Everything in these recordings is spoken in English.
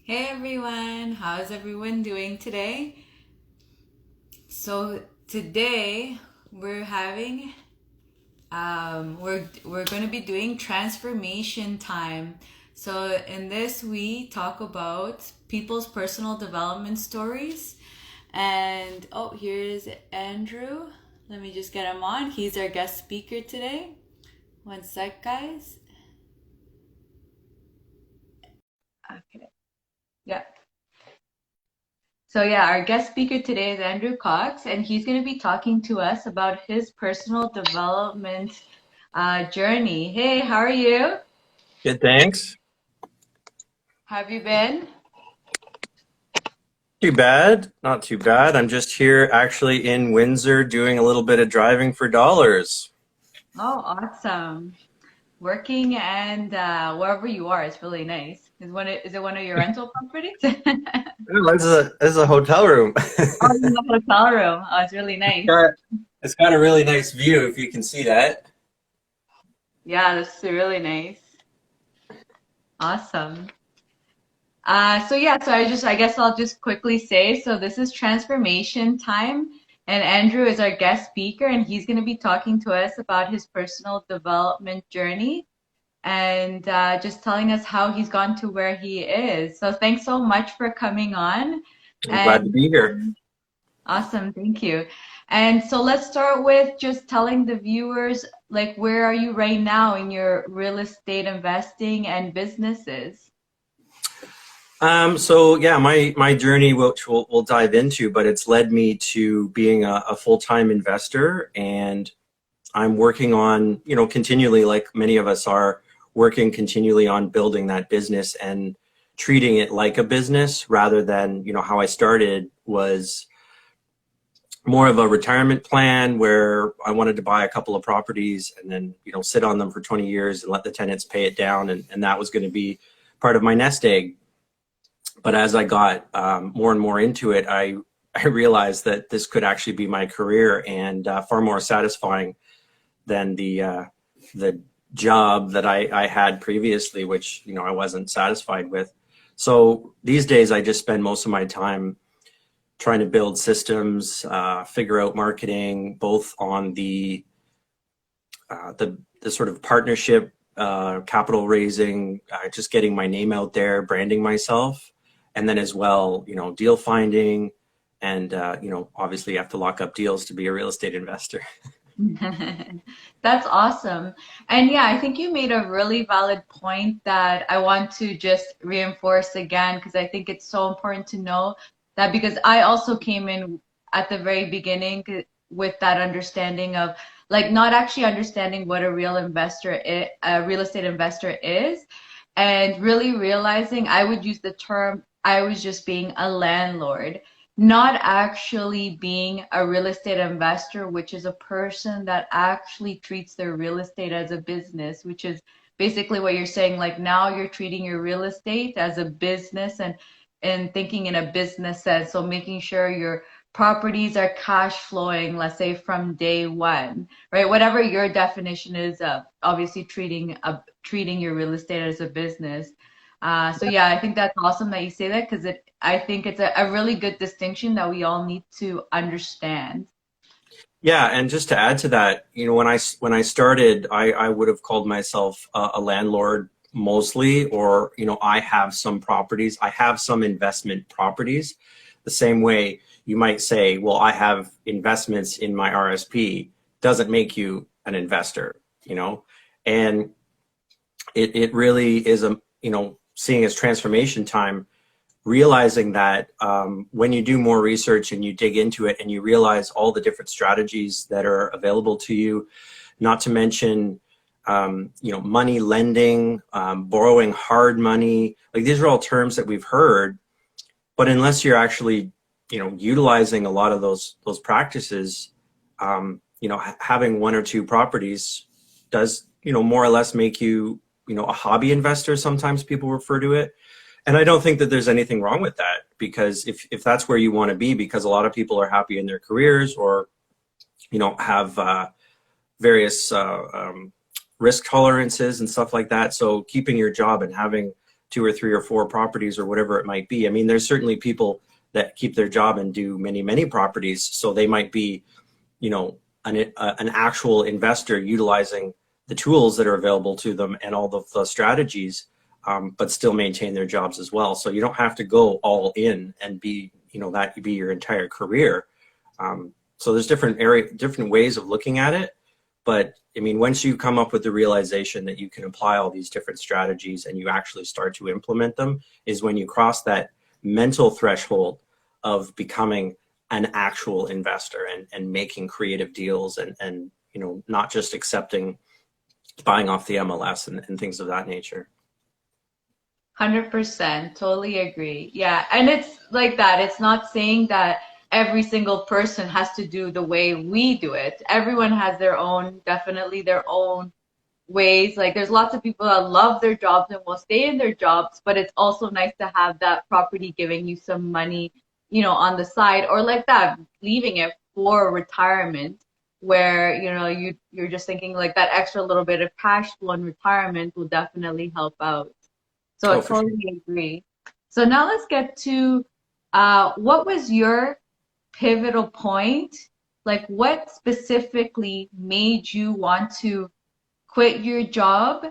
Hey everyone, how's everyone doing today? So today we're having we're going to be doing transformation time. So in this we talk about people's personal development stories. And oh, here's Andrew. Let me just get him on. He's our guest speaker today. One sec, guys. Okay. Yeah. So yeah, our guest speaker today is Andrew Cox, and he's going to be talking to us about his personal development journey. Hey, how are you? Good, thanks. How have you been? Too bad. Not too bad. I'm just here actually in Windsor doing a little bit of driving for dollars. Oh, awesome. Working and wherever you are, it's really nice. Is it one of your rental properties? Oh, this is a hotel room. Oh, in the hotel room. Oh, it's really It's nice. got, it's got a really nice view if you can see that. Yeah, that's really nice. Awesome. I guess I'll just quickly say, so this is transformation time, and Andrew is our guest speaker, and he's going to be talking to us about his personal development journey and just telling us how he's gone to where he is. So thanks so much for coming on, I'm glad to and be here. awesome, thank you. And so let's start with just telling the viewers, like, where are you right now in your real estate investing and businesses? So yeah, my journey, which we'll dive into, but it's led me to being a full-time investor, and I'm working on, continually, like many of us are, working continually on building that business and treating it like a business rather than, how I started was more of a retirement plan where I wanted to buy a couple of properties and then, sit on them for 20 years and let the tenants pay it down. And that was going to be part of my nest egg. But as I got more and more into it, I realized that this could actually be my career and far more satisfying than the job that I had previously, which I wasn't satisfied with. So these days, I just spend most of my time trying to build systems, figure out marketing, both on the sort of partnership, capital raising, just getting my name out there, branding myself, and then as well, deal finding, and obviously you have to lock up deals to be a real estate investor. That's awesome. And yeah, I think you made a really valid point that I want to just reinforce again because I think it's so important to know that because I also came in at the very beginning with that understanding of like not actually understanding what a real estate investor is, and really realizing I would use the term I was just being a landlord, not actually being a real estate investor, which is a person that actually treats their real estate as a business, which is basically what you're saying. Like now you're treating your real estate as a business and thinking in a business sense. So making sure your properties are cash flowing, let's say from day one, right? Whatever your definition is of obviously treating your real estate as a business. So yeah, I think that's awesome that you say that because I think it's a really good distinction that we all need to understand. Yeah, and just to add to that, when I started, I would have called myself a landlord mostly, or I have some properties, I have some investment properties. The same way you might say, well, I have investments in my RSP, doesn't make you an investor. And it really is seeing as transformation time, realizing that when you do more research and you dig into it and you realize all the different strategies that are available to you, not to mention money lending, borrowing hard money, like these are all terms that we've heard, but unless you're actually utilizing a lot of those practices, having one or two properties does more or less make you a hobby investor, sometimes people refer to it. And I don't think that there's anything wrong with that, because if that's where you want to be, because a lot of people are happy in their careers, or have various risk tolerances and stuff like that. So keeping your job and having two or three or four properties or whatever it might be. I mean, there's certainly people that keep their job and do many, many properties. So they might be, you know, an actual investor utilizing the tools that are available to them and all the strategies, but still maintain their jobs as well. So you don't have to go all in and be, you know, that be your entire career. So there's different ways of looking at it. But I mean, once you come up with the realization that you can apply all these different strategies and you actually start to implement them, is when you cross that mental threshold of becoming an actual investor and making creative deals and you know, not just accepting buying off the MLS and things of that nature. 100%, totally agree. Yeah, and it's like that. It's not saying that every single person has to do the way we do it. Everyone has their own, definitely their own ways. Like there's lots of people that love their jobs and will stay in their jobs, but it's also nice to have that property giving you some money, you know, on the side, or like that, leaving it for retirement where, you know, you're just thinking like that extra little bit of cash flow in retirement will definitely help out. So I Oh, for sure. totally agree. So now let's get to what was your pivotal point? Like what specifically made you want to quit your job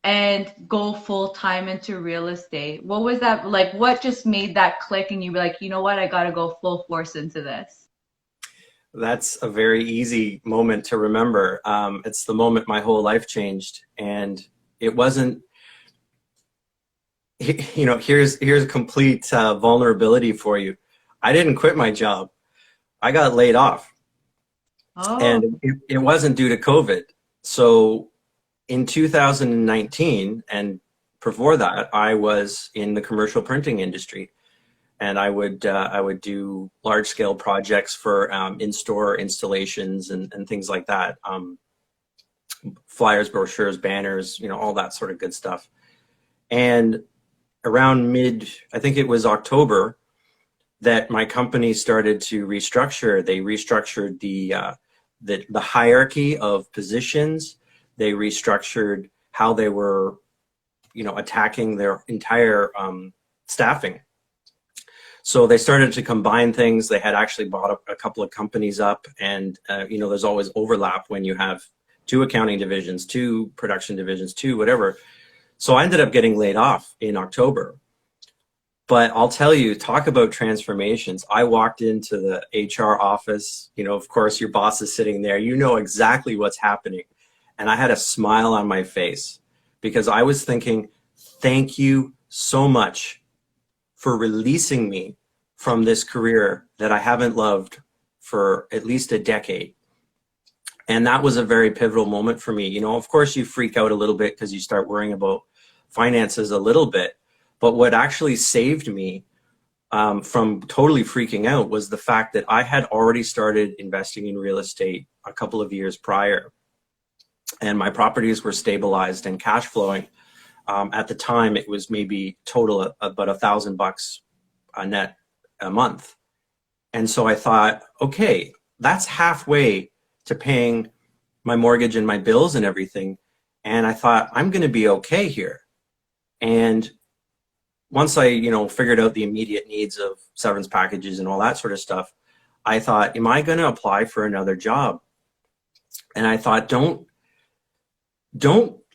and go full time into real estate? What was that like? What just made that click and you were like, you know what, I gotta go full force into this? That's a very easy moment to remember. It's the moment my whole life changed, and it wasn't. You know, here's complete vulnerability for you. I didn't quit my job. I got laid off, Oh, and it wasn't due to COVID. So in 2019, and before that, I was in the commercial printing industry, and I would do large scale projects for in-store installations and things like that, flyers, brochures, banners, you know, all that sort of good stuff. And around I think it was October, that my company started to restructure. They restructured the hierarchy of positions. They restructured how they were, you know, attacking their entire staffing. So they started to combine things. They had actually bought a couple of companies up, and you know, there's always overlap when you have two accounting divisions, two production divisions, two whatever. So I ended up getting laid off in October. But I'll tell you, talk about transformations. I walked into the HR office, you know, of course, your boss is sitting there. You know exactly what's happening. And I had a smile on my face because I was thinking, thank you so much for releasing me from this career that I haven't loved for at least a decade. And that was a very pivotal moment for me. You know, of course, you freak out a little bit because you start worrying about finances a little bit. But what actually saved me from totally freaking out was the fact that I had already started investing in real estate a couple of years prior, and my properties were stabilized and cash flowing. At the time, it was maybe total about $1,000 a net a month. And so I thought, okay, that's halfway to paying my mortgage and my bills and everything. And I thought, I'm going to be okay here. And once I, you know, figured out the immediate needs of severance packages and all that sort of stuff, I thought, am I going to apply for another job? And I thought, don't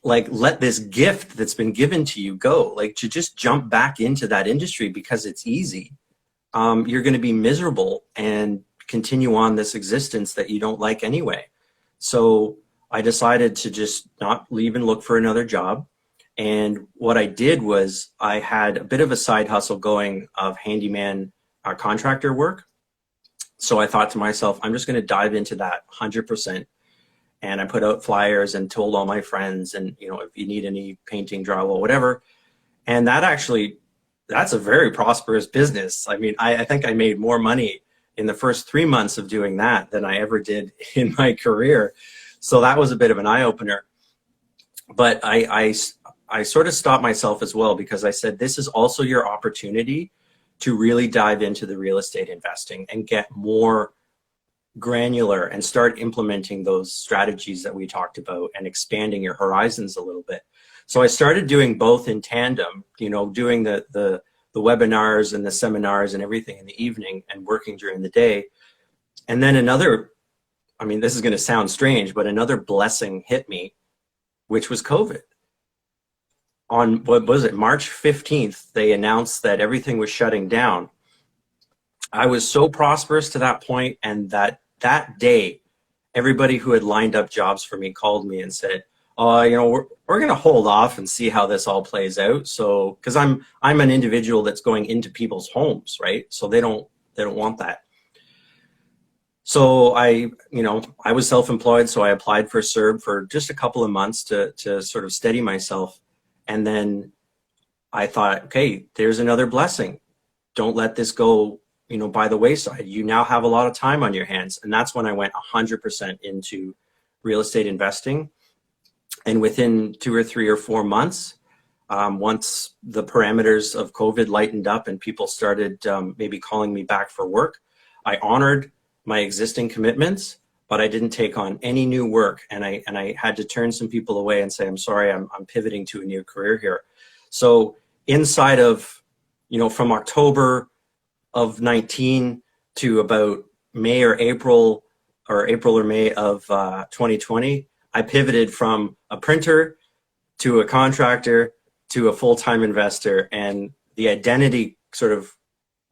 like let this gift that's been given to you go. Like, to just jump back into that industry because it's easy. You're going to be miserable and continue on this existence that you don't like anyway. So I decided to just not leave and look for another job. And what I did was I had a bit of a side hustle going of handyman contractor work. So I thought to myself, I'm just going to dive into that 100%. And I put out flyers and told all my friends, and, you know, if you need any painting, drywall, whatever. And that's a very prosperous business. I mean, I think I made more money in the first 3 months of doing that than I ever did in my career. So that was a bit of an eye opener. But I sort of stopped myself as well, because I said, this is also your opportunity to really dive into the real estate investing and get more granular and start implementing those strategies that we talked about and expanding your horizons a little bit. So I started doing both in tandem, doing the webinars and the seminars and everything in the evening and working during the day. And then this is going to sound strange, but another blessing hit me, which was COVID. On, what was it, March 15th, they announced that everything was shutting down. I was so prosperous to that point, and that day, everybody who had lined up jobs for me called me and said, we're going to hold off and see how this all plays out. So, because I'm an individual that's going into people's homes, right? So they don't want that. So I was self-employed, so I applied for CERB for just a couple of months to sort of steady myself. And then I thought, okay, there's another blessing. Don't let this go, by the wayside. You now have a lot of time on your hands. And that's when I went 100% into real estate investing. And within 2 or 3 or 4 months, once the parameters of COVID lightened up and people started maybe calling me back for work, I honored my existing commitments, but I didn't take on any new work. And I had to turn some people away and say, I'm sorry, I'm pivoting to a new career here. So inside of, from October of 19 to about May or April or May of 2020, I pivoted from a printer to a contractor to a full-time investor, and the identity sort of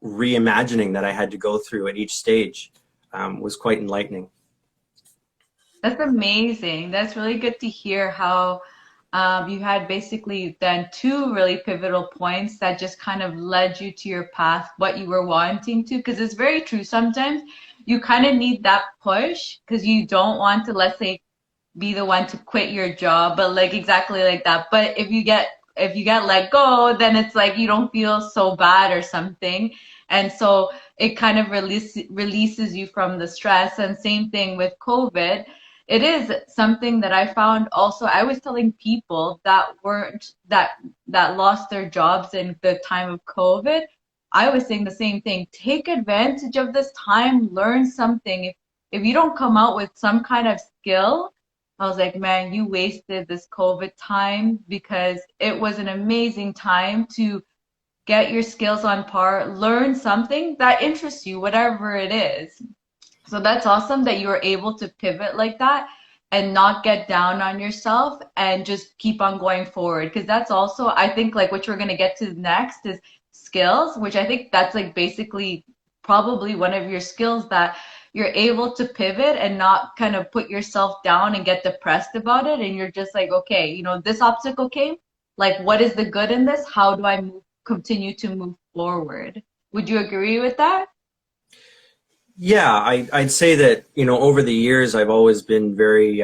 reimagining that I had to go through at each stage was quite enlightening. That's amazing. That's really good to hear how you had basically then two really pivotal points that just kind of led you to your path, what you were wanting to. Because it's very true. Sometimes you kind of need that push because you don't want to, let's say, be the one to quit your job, but like exactly like that. But if you get let go, then it's like you don't feel so bad or something. And so it kind of releases you from the stress. And same thing with COVID. It is something that I found also. I was telling people that weren't that lost their jobs in the time of COVID. I was saying the same thing. Take advantage of this time, learn something. If you don't come out with some kind of skill, I was like, man, you wasted this COVID time because it was an amazing time to get your skills on par, learn something that interests you, whatever it is. So that's awesome that you were able to pivot like that and not get down on yourself and just keep on going forward. Because that's also, I think, like what you're going to get to next is skills, which I think that's like basically probably one of your skills that you're able to pivot and not kind of put yourself down and get depressed about it. And you're just like, okay, this obstacle came. Like, what is the good in this? How do I continue to move forward? Would you agree with that? Yeah, I'd say that, over the years, I've always been very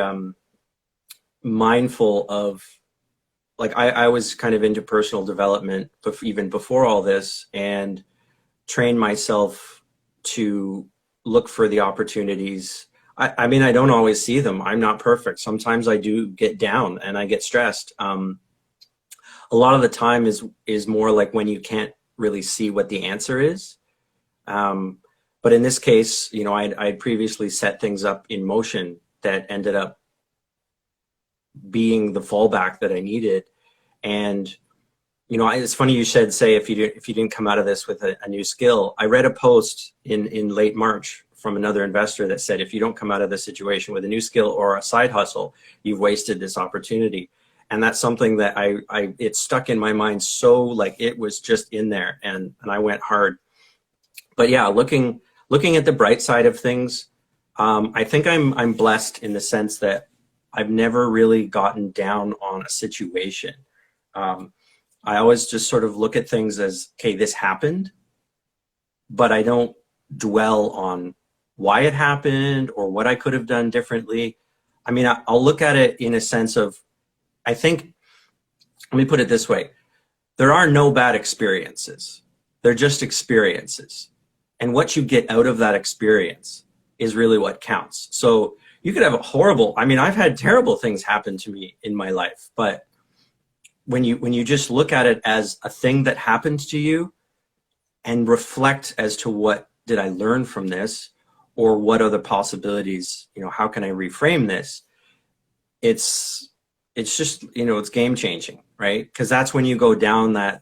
mindful of, like, I was kind of into personal development, but even before all this, and trained myself to look for the opportunities. I don't always see them. I'm not perfect. Sometimes I do get down and I get stressed. A lot of the time is more like when you can't really see what the answer is. But in this case, I'd previously set things up in motion that ended up being the fallback that I needed. And, it's funny you should say if you didn't come out of this with a new skill. I read a post in late March from another investor that said, if you don't come out of this situation with a new skill or a side hustle, you've wasted this opportunity. And that's something that it stuck in my mind, so like it was just in there, and I went hard. But yeah, looking at the bright side of things, I think I'm blessed in the sense that I've never really gotten down on a situation. I always just sort of look at things as, okay, this happened, but I don't dwell on why it happened or what I could have done differently. I'll look at it in a sense of, I think, let me put it this way. There are no bad experiences. They're just experiences. And what you get out of that experience is really what counts. So you could have I've had terrible things happen to me in my life, but when you just look at it as a thing that happened to you and reflect as to what did I learn from this, or what are the possibilities, how can I reframe this? It's just, it's game changing. right? Because that's when you go down that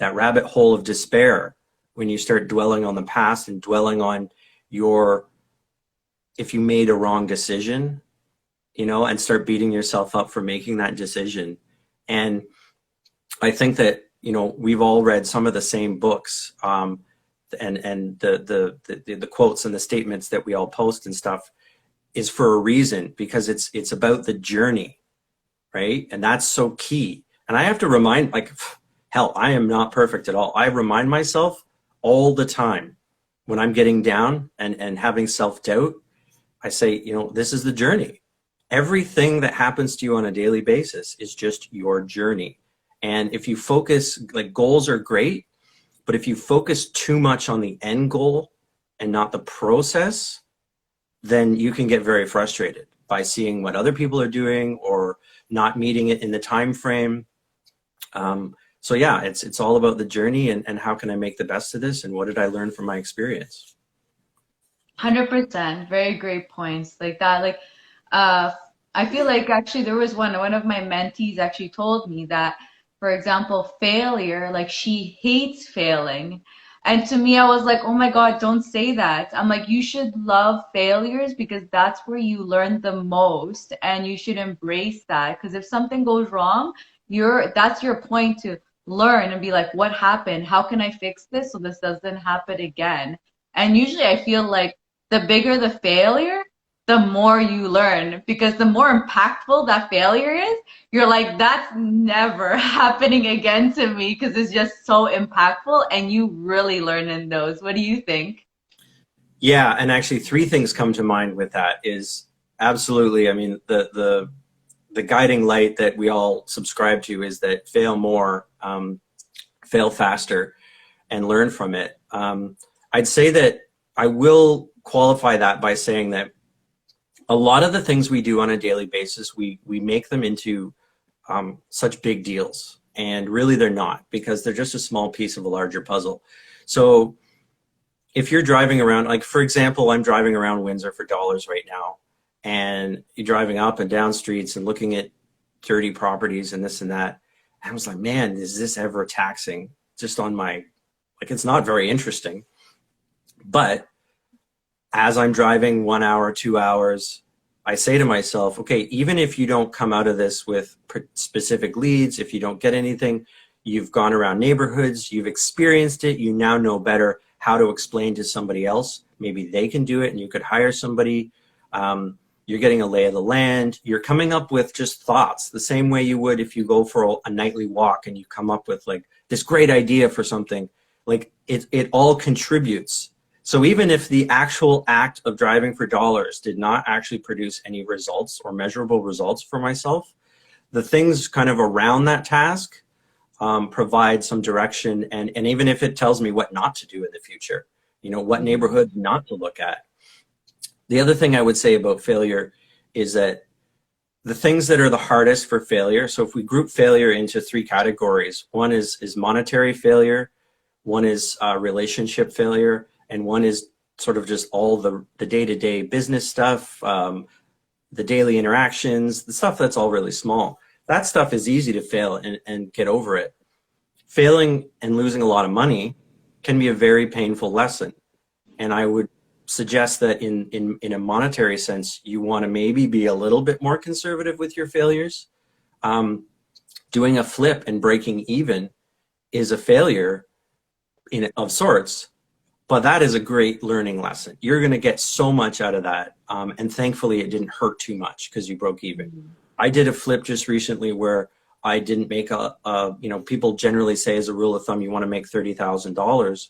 rabbit hole of despair, when you start dwelling on the past and dwelling on your, if you made a wrong decision, and start beating yourself up for making that decision. And I think that, we've all read some of the same books, and the quotes and the statements that we all post and stuff is for a reason, because it's about the journey, right? And that's so key. And I have to remind, like, hell, I am not perfect at all. I remind myself all the time when I'm getting down and having self-doubt. I say, this is the journey. Everything that happens to you on a daily basis is just your journey. And if you focus, like, goals are great, but if you focus too much on the end goal and not the process, then you can get very frustrated by seeing what other people are doing or not meeting it in the time frame. So yeah, it's all about the journey, and how can I make the best of this, and what did I learn from my experience? 100%. Very great points. Like that, like, uh, I feel like actually there was one of my mentees actually told me that, for example, failure, like she hates failing. And to me, I was like, oh my God, don't say that. I'm like, you should love failures because that's where you learn the most and you should embrace that. Because if something goes wrong, that's your point to learn and be like, what happened? How can I fix this so this doesn't happen again? And usually I feel like the bigger the failure, the more you learn because the more impactful that failure is, you're like, that's never happening again to me because it's just so impactful and you really learn in those. What do you think? Yeah, and actually three things come to mind with that is absolutely, I mean, the guiding light that we all subscribe to is that fail more, fail faster, and learn from it. I'd say that I will qualify that by saying that a lot of the things we do on a daily basis, we make them into such big deals. And really they're not, because they're just a small piece of a larger puzzle. So if you're driving around, like for example, I'm driving around Windsor for dollars right now, and you're driving up and down streets and looking at dirty properties and this and that. And I was like, man, is this ever taxing? Just on my, like, it's not very interesting. But as I'm driving 1 hour, 2 hours, I say to myself, okay, even if you don't come out of this with specific leads, if you don't get anything, you've gone around neighborhoods, you've experienced it, you now know better how to explain to somebody else. Maybe they can do it and you could hire somebody. You're getting a lay of the land. You're coming up with just thoughts the same way you would if you go for a nightly walk and you come up with like this great idea for something. Like it all contributes. So even if the actual act of driving for dollars did not actually produce any results or measurable results for myself, the things kind of around that task provide some direction. And even if it tells me what not to do in the future, what neighborhood not to look at. The other thing I would say about failure is that the things that are the hardest for failure, so if we group failure into three categories, one is monetary failure, one is relationship failure, and one is sort of just all the day-to-day business stuff, the daily interactions, the stuff that's all really small. That stuff is easy to fail and get over it. Failing and losing a lot of money can be a very painful lesson. And I would suggest that in a monetary sense, you want to maybe be a little bit more conservative with your failures. Doing a flip and breaking even is a failure of sorts, but that is a great learning lesson. You're going to get so much out of that. And thankfully, it didn't hurt too much because you broke even. I did a flip just recently where I didn't make people generally say as a rule of thumb, you want to make $30,000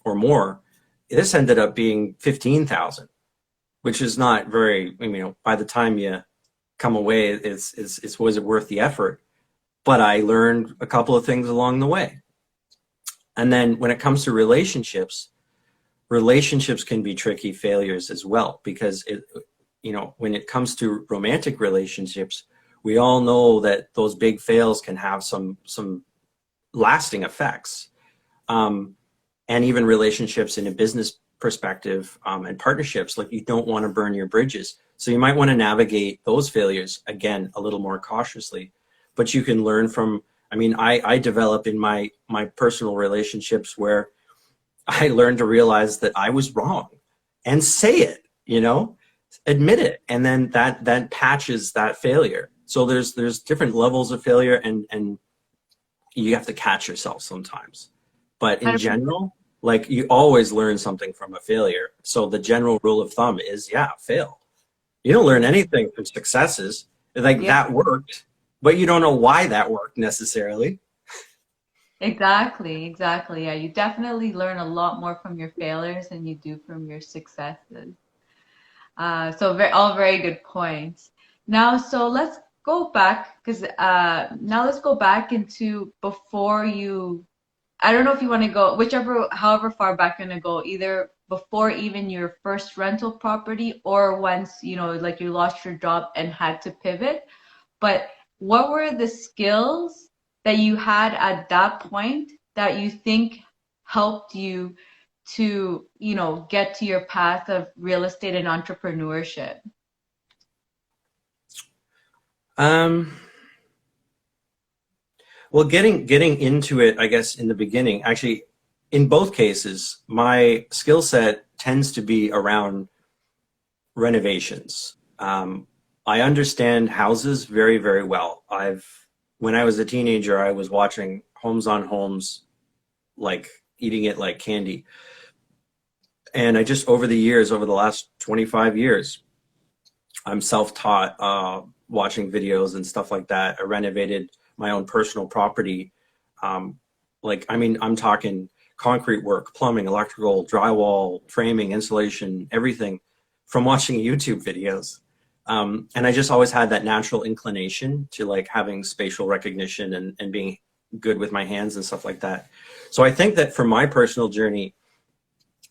or more. This ended up being 15,000, which is not very, by the time you come away, was it worth the effort? But I learned a couple of things along the way. And then when it comes to relationships can be tricky failures as well, because when it comes to romantic relationships, we all know that those big fails can have some lasting effects. And even relationships in a business perspective and partnerships, like you don't want to burn your bridges. So you might want to navigate those failures, again, a little more cautiously. but you can learn from, I mean, I develop in my personal relationships where I learned to realize that I was wrong and say it, admit it. And then that patches that failure. So there's different levels of failure, and you have to catch yourself sometimes. But in 100%. general, like, you always learn something from a failure. So the general rule of thumb is, yeah, fail. You don't learn anything from successes. Like, Yeah, that worked, but you don't know why that worked necessarily. exactly, exactly. Yeah, you definitely learn a lot more from your failures than you do from your successes. So all very good points. Now, so let's go back because now let's go back into before you. I don't know if you want to go however far back you're gonna go, either before even your first rental property or once, like you lost your job and had to pivot. But what were the skills that you had at that point that you think helped you to, get to your path of real estate and entrepreneurship? Um, well, getting into it, I guess, in the beginning, actually, in both cases, my skill set tends to be around renovations. I understand houses very, very well. When I was a teenager, I was watching Homes on Homes, like eating it like candy. And I just, over the years, over the last 25 years, I'm self-taught, watching videos and stuff like that. I renovated my own personal property. Like, I mean, I'm talking concrete work, plumbing, electrical, drywall, framing, insulation, everything from watching YouTube videos. And I just always had that natural inclination to, like, having spatial recognition and being good with my hands and stuff like that. So I think that for my personal journey,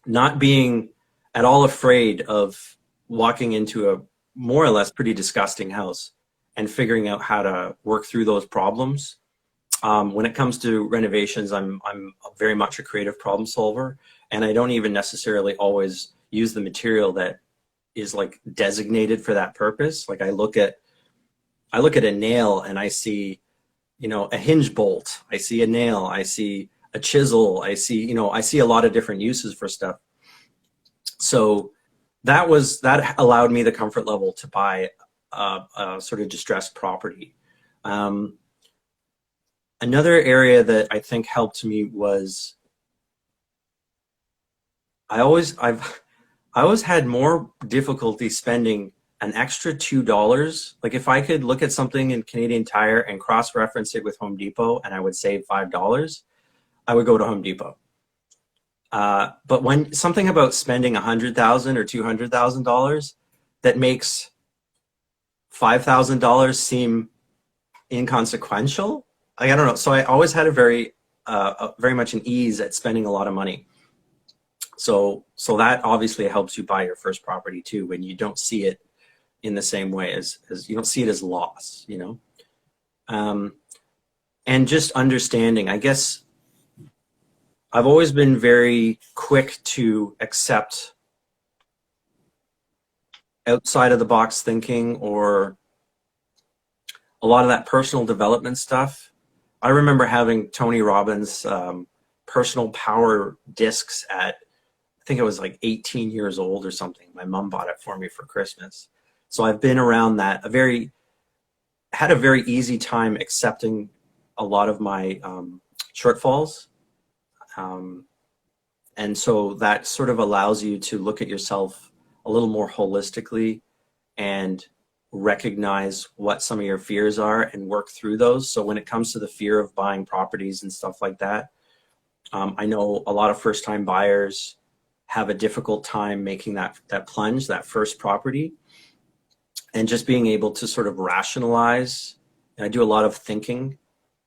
not being at all afraid of walking into a more or less pretty disgusting house and figuring out how to work through those problems. When it comes to renovations, I'm very much a creative problem solver, and I don't even necessarily always use the material that is, like, designated for that purpose. Like, I look at a nail and I see, a hinge bolt. I see a nail. I see a chisel. I see a lot of different uses for stuff. So that allowed me the comfort level to buy a sort of distressed property. Um, Another area that I think helped me was, I always had more difficulty spending an extra $2. Like, if I could look at something in Canadian Tire and cross-reference it with Home Depot and I would save $5, I would go to Home Depot. But when something about spending $100,000 or $200,000 that makes $5,000 seem inconsequential, like, I don't know. So I always had very much an ease at spending a lot of money. So that obviously helps you buy your first property too, when you don't see it in the same way as you don't see it as loss. Um, and just understanding, I guess I've always been very quick to accept outside of the box thinking, or a lot of that personal development stuff. I remember having Tony Robbins' personal power discs at, I think it was like 18 years old or something. My mom bought it for me for Christmas. So I've been around that, had a very easy time accepting a lot of my shortfalls. Um, and so that sort of allows you to look at yourself a little more holistically and recognize what some of your fears are and work through those. So when it comes to the fear of buying properties and stuff like that, I know a lot of first-time buyers have a difficult time making that plunge, that first property, and just being able to sort of rationalize. And I do a lot of thinking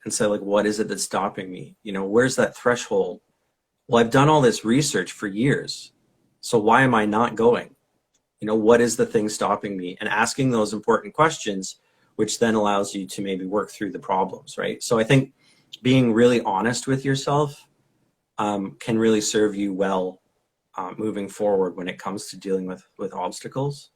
and say, like, what is it that's stopping me? Where's that threshold? Well, I've done all this research for years, so why am I not going? What is the thing stopping me? And asking those important questions, which then allows you to maybe work through the problems, right? So I think being really honest with yourself can really serve you well moving forward when it comes to dealing with obstacles.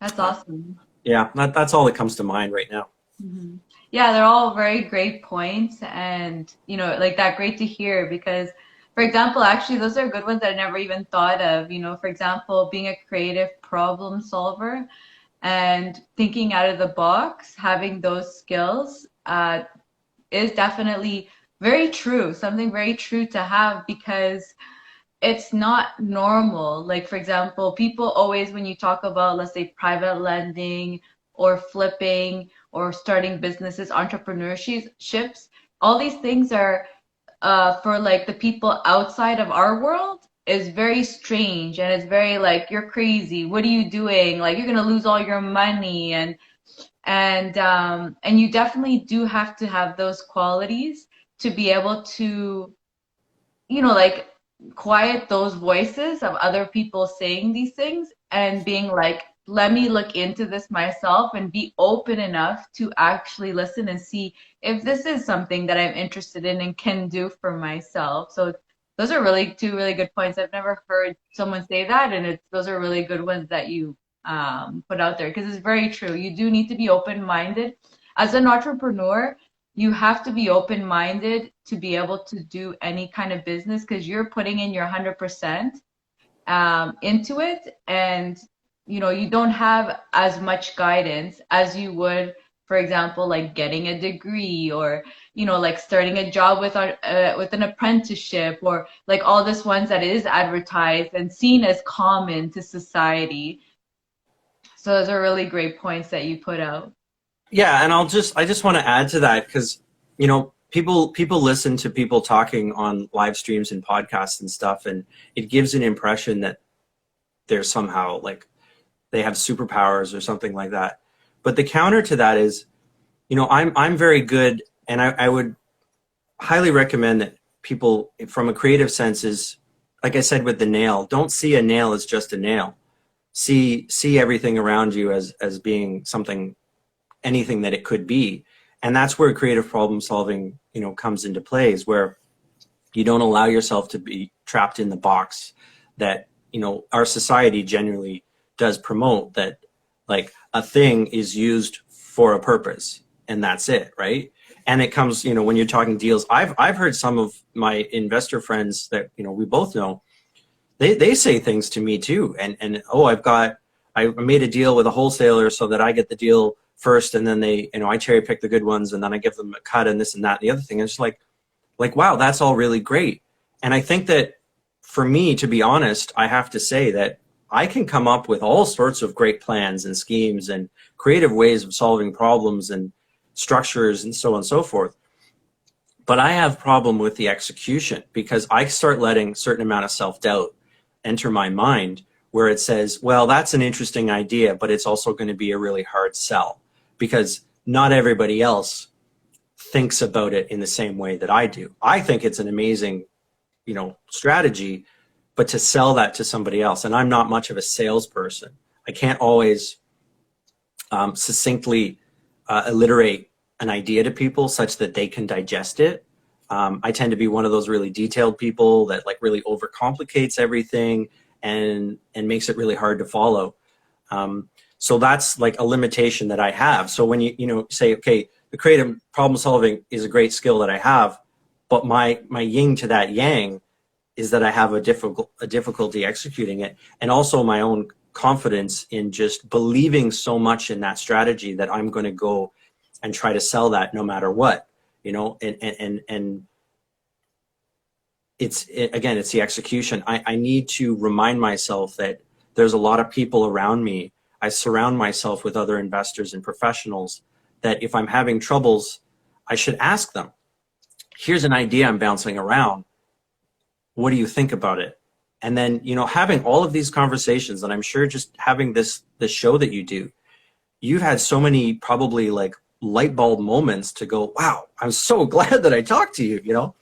That's Uh, awesome. yeah, that's all that comes to mind right now. Mhm. Yeah, they're all very great points, and like that, great to hear because, for example, actually, those are good ones that I never even thought of. For example, being a creative problem solver and thinking out of the box, having those skills, is definitely very true, something very true to have because it's not normal. Like, for example, people always, when you talk about, let's say, private lending or flipping or starting businesses, entrepreneurships, all these things are for like the people outside of our world is very strange and it's very like you're crazy. What are you doing? Like you're gonna lose all your money and you definitely do have to have those qualities to be able to like quiet those voices of other people saying these things and being like, let me look into this myself and be open enough to actually listen and see if this is something that I'm interested in and can do for myself. So those are really two really good points. I've never heard someone say that, and those are really good ones that you put out there because it's very true. You do need to be open-minded. As an entrepreneur, you have to be open-minded to be able to do any kind of business because you're putting in your 100% into it, and you don't have as much guidance as you would, for example, like getting a degree or like starting a job with an apprenticeship or like all this ones that is advertised and seen as common to society. So those are really great points that you put out. Yeah, and I just want to add to that because people listen to people talking on live streams and podcasts and stuff, and it gives an impression that they're somehow like they have superpowers or something like that. But the counter to that is, I'm very good, and I would highly recommend that people from a creative sense is, like I said with the nail, don't see a nail as just a nail. See everything around you as being something, anything that it could be. And that's where creative problem solving, comes into play, is where you don't allow yourself to be trapped in the box that, our society generally does promote, that like a thing is used for a purpose and that's it, right? And it comes, when you're talking deals, I've heard some of my investor friends that, we both know, they say things to me too. And oh, I made a deal with a wholesaler so that I get the deal first, and then they, I cherry pick the good ones, and then I give them a cut and this and that and the other thing. And it's like, wow, that's all really great. And I think that for me, to be honest, I have to say that I can come up with all sorts of great plans and schemes and creative ways of solving problems and structures and so on and so forth. But I have problem with the execution because I start letting a certain amount of self-doubt enter my mind where it says, well, that's an interesting idea, but it's also going to be a really hard sell because not everybody else thinks about it in the same way that I do. I think it's an amazing, strategy, but to sell that to somebody else, and I'm not much of a salesperson. I can't always succinctly alliterate an idea to people such that they can digest it. I tend to be one of those really detailed people that like really overcomplicates everything and makes it really hard to follow. So that's like a limitation that I have. So when you say, okay, the creative problem solving is a great skill that I have, but my yin to that yang is that I have a difficulty executing it, and also my own confidence in just believing so much in that strategy that I'm going to go and try to sell that no matter what, and again, it's the execution. I need to remind myself that there's a lot of people around me. I surround myself with other investors and professionals that if I'm having troubles, I should ask them, here's an idea I'm bouncing around. What do you think about it? And then, having all of these conversations, and I'm sure just having this show that you do, you've had so many probably like light bulb moments to go, wow, I'm so glad that I talked to you,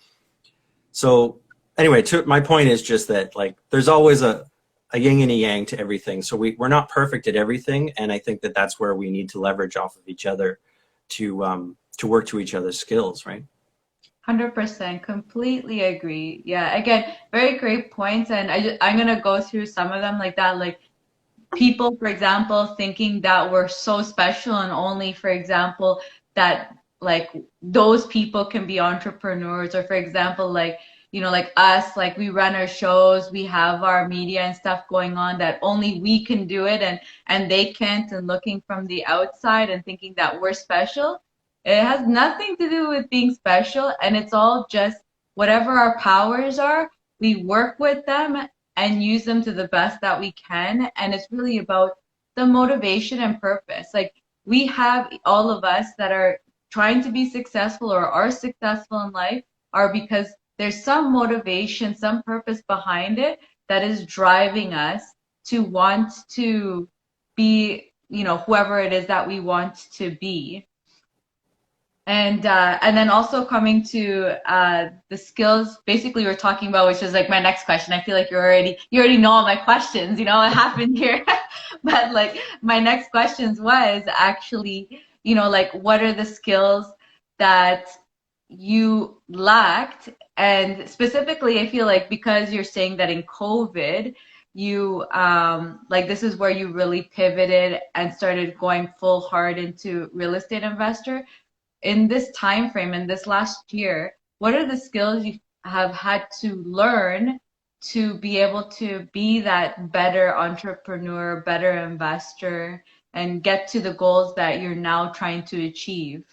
So anyway, my point is just that like there's always a yin and a yang to everything. So we're not perfect at everything, and I think that that's where we need to leverage off of each other to work to each other's skills, right? 100%, completely agree. Yeah, again, very great points, and I'm gonna go through some of them like that. Like people, for example, thinking that we're so special and only, for example, that like those people can be entrepreneurs, or for example, like, you know, like us, like we run our shows, we have our media and stuff going on that only we can do it, and they can't, and looking from the outside and thinking that we're special. It has nothing to do with being special, and it's all just whatever our powers are, we work with them and use them to the best that we can. And it's really about the motivation and purpose. Like we have, all of us that are trying to be successful or are successful in life are because there's some motivation, some purpose behind it that is driving us to want to be, you know, whoever it is that we want to be. And then also coming to the skills, basically we're talking about, which is like my next question. I feel like you already know all my questions, you know what happened here. But like my next questions was actually, you know, like what are the skills that you lacked? And specifically, I feel like because you're saying that in COVID, you like this is where you really pivoted and started going full hard into real estate investor in this time frame, in this last year, what are the skills you have had to learn to be able to be that better entrepreneur, better investor, and get to the goals that you're now trying to achieve?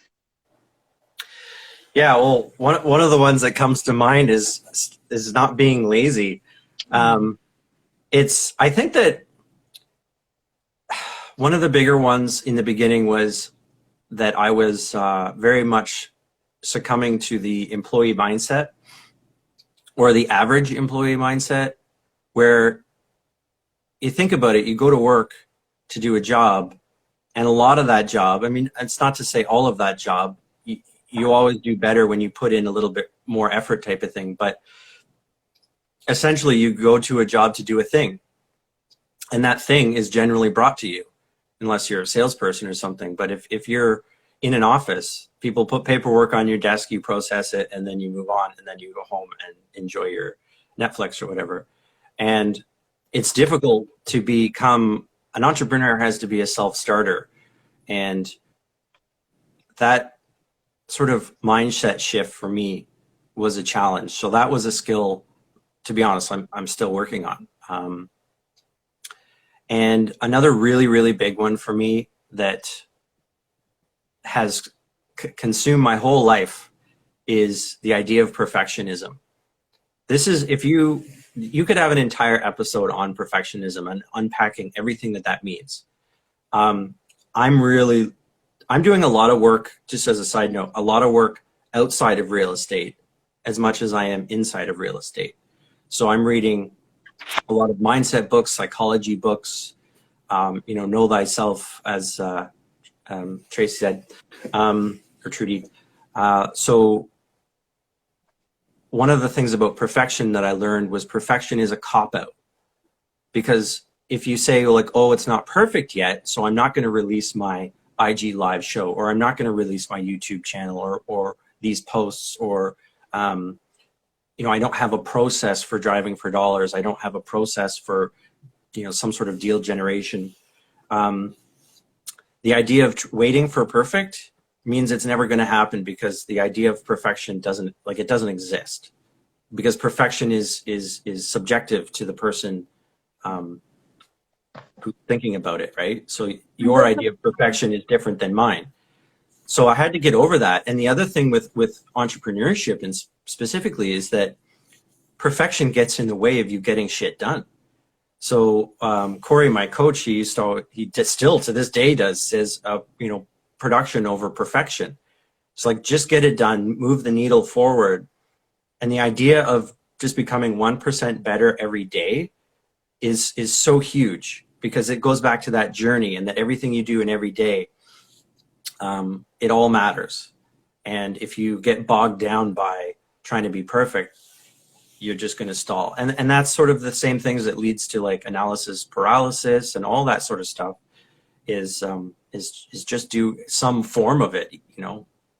Yeah, well, one of the ones that comes to mind is not being lazy. Um, it's I think that one of the bigger ones in the beginning was that I was very much succumbing to the employee mindset, or the average employee mindset, where you think about it, you go to work to do a job, and a lot of that job, I mean, it's not to say all of that job, you always do better when you put in a little bit more effort type of thing, but essentially you go to a job to do a thing, and that thing is generally brought to you, unless you're a salesperson or something. But if you're in an office, people put paperwork on your desk, you process it, and then you move on, and then you go home and enjoy your Netflix or whatever. And it's difficult to become an entrepreneur, has to be a self-starter. And that sort of mindset shift for me was a challenge. So that was a skill, to be honest, I'm still working on. And another really, really big one for me that has consumed my whole life is the idea of perfectionism. This is, if you could have an entire episode on perfectionism and unpacking everything that means. I'm doing a lot of work, just as a side note, a lot of work outside of real estate as much as I am inside of real estate. So I'm reading a lot of mindset books, psychology books, know thyself, as Tracy said, or Trudy. So one of the things about perfection that I learned was perfection is a cop-out. Because if you say, like, oh, it's not perfect yet, so I'm not going to release my IG live show, or I'm not going to release my YouTube channel, or these posts, or I don't have a process for driving for dollars. I don't have a process for some sort of deal generation. The idea of waiting for perfect means it's never going to happen, because the idea of perfection doesn't exist, because perfection is subjective to the person who's thinking about it, right? So your idea of perfection is different than mine. So I had to get over that. And the other thing with entrepreneurship, and specifically, is that perfection gets in the way of you getting shit done. So Corey, my coach, he still to this day says, production over perfection. It's like, just get it done, move the needle forward. And the idea of just becoming 1% better every day is so huge, because it goes back to that journey, and that everything you do in every day, it all matters. And if you get bogged down by trying to be perfect, you're just going to stall. And that's sort of the same things that leads to, like, analysis paralysis and all that sort of stuff, is just do some form of it,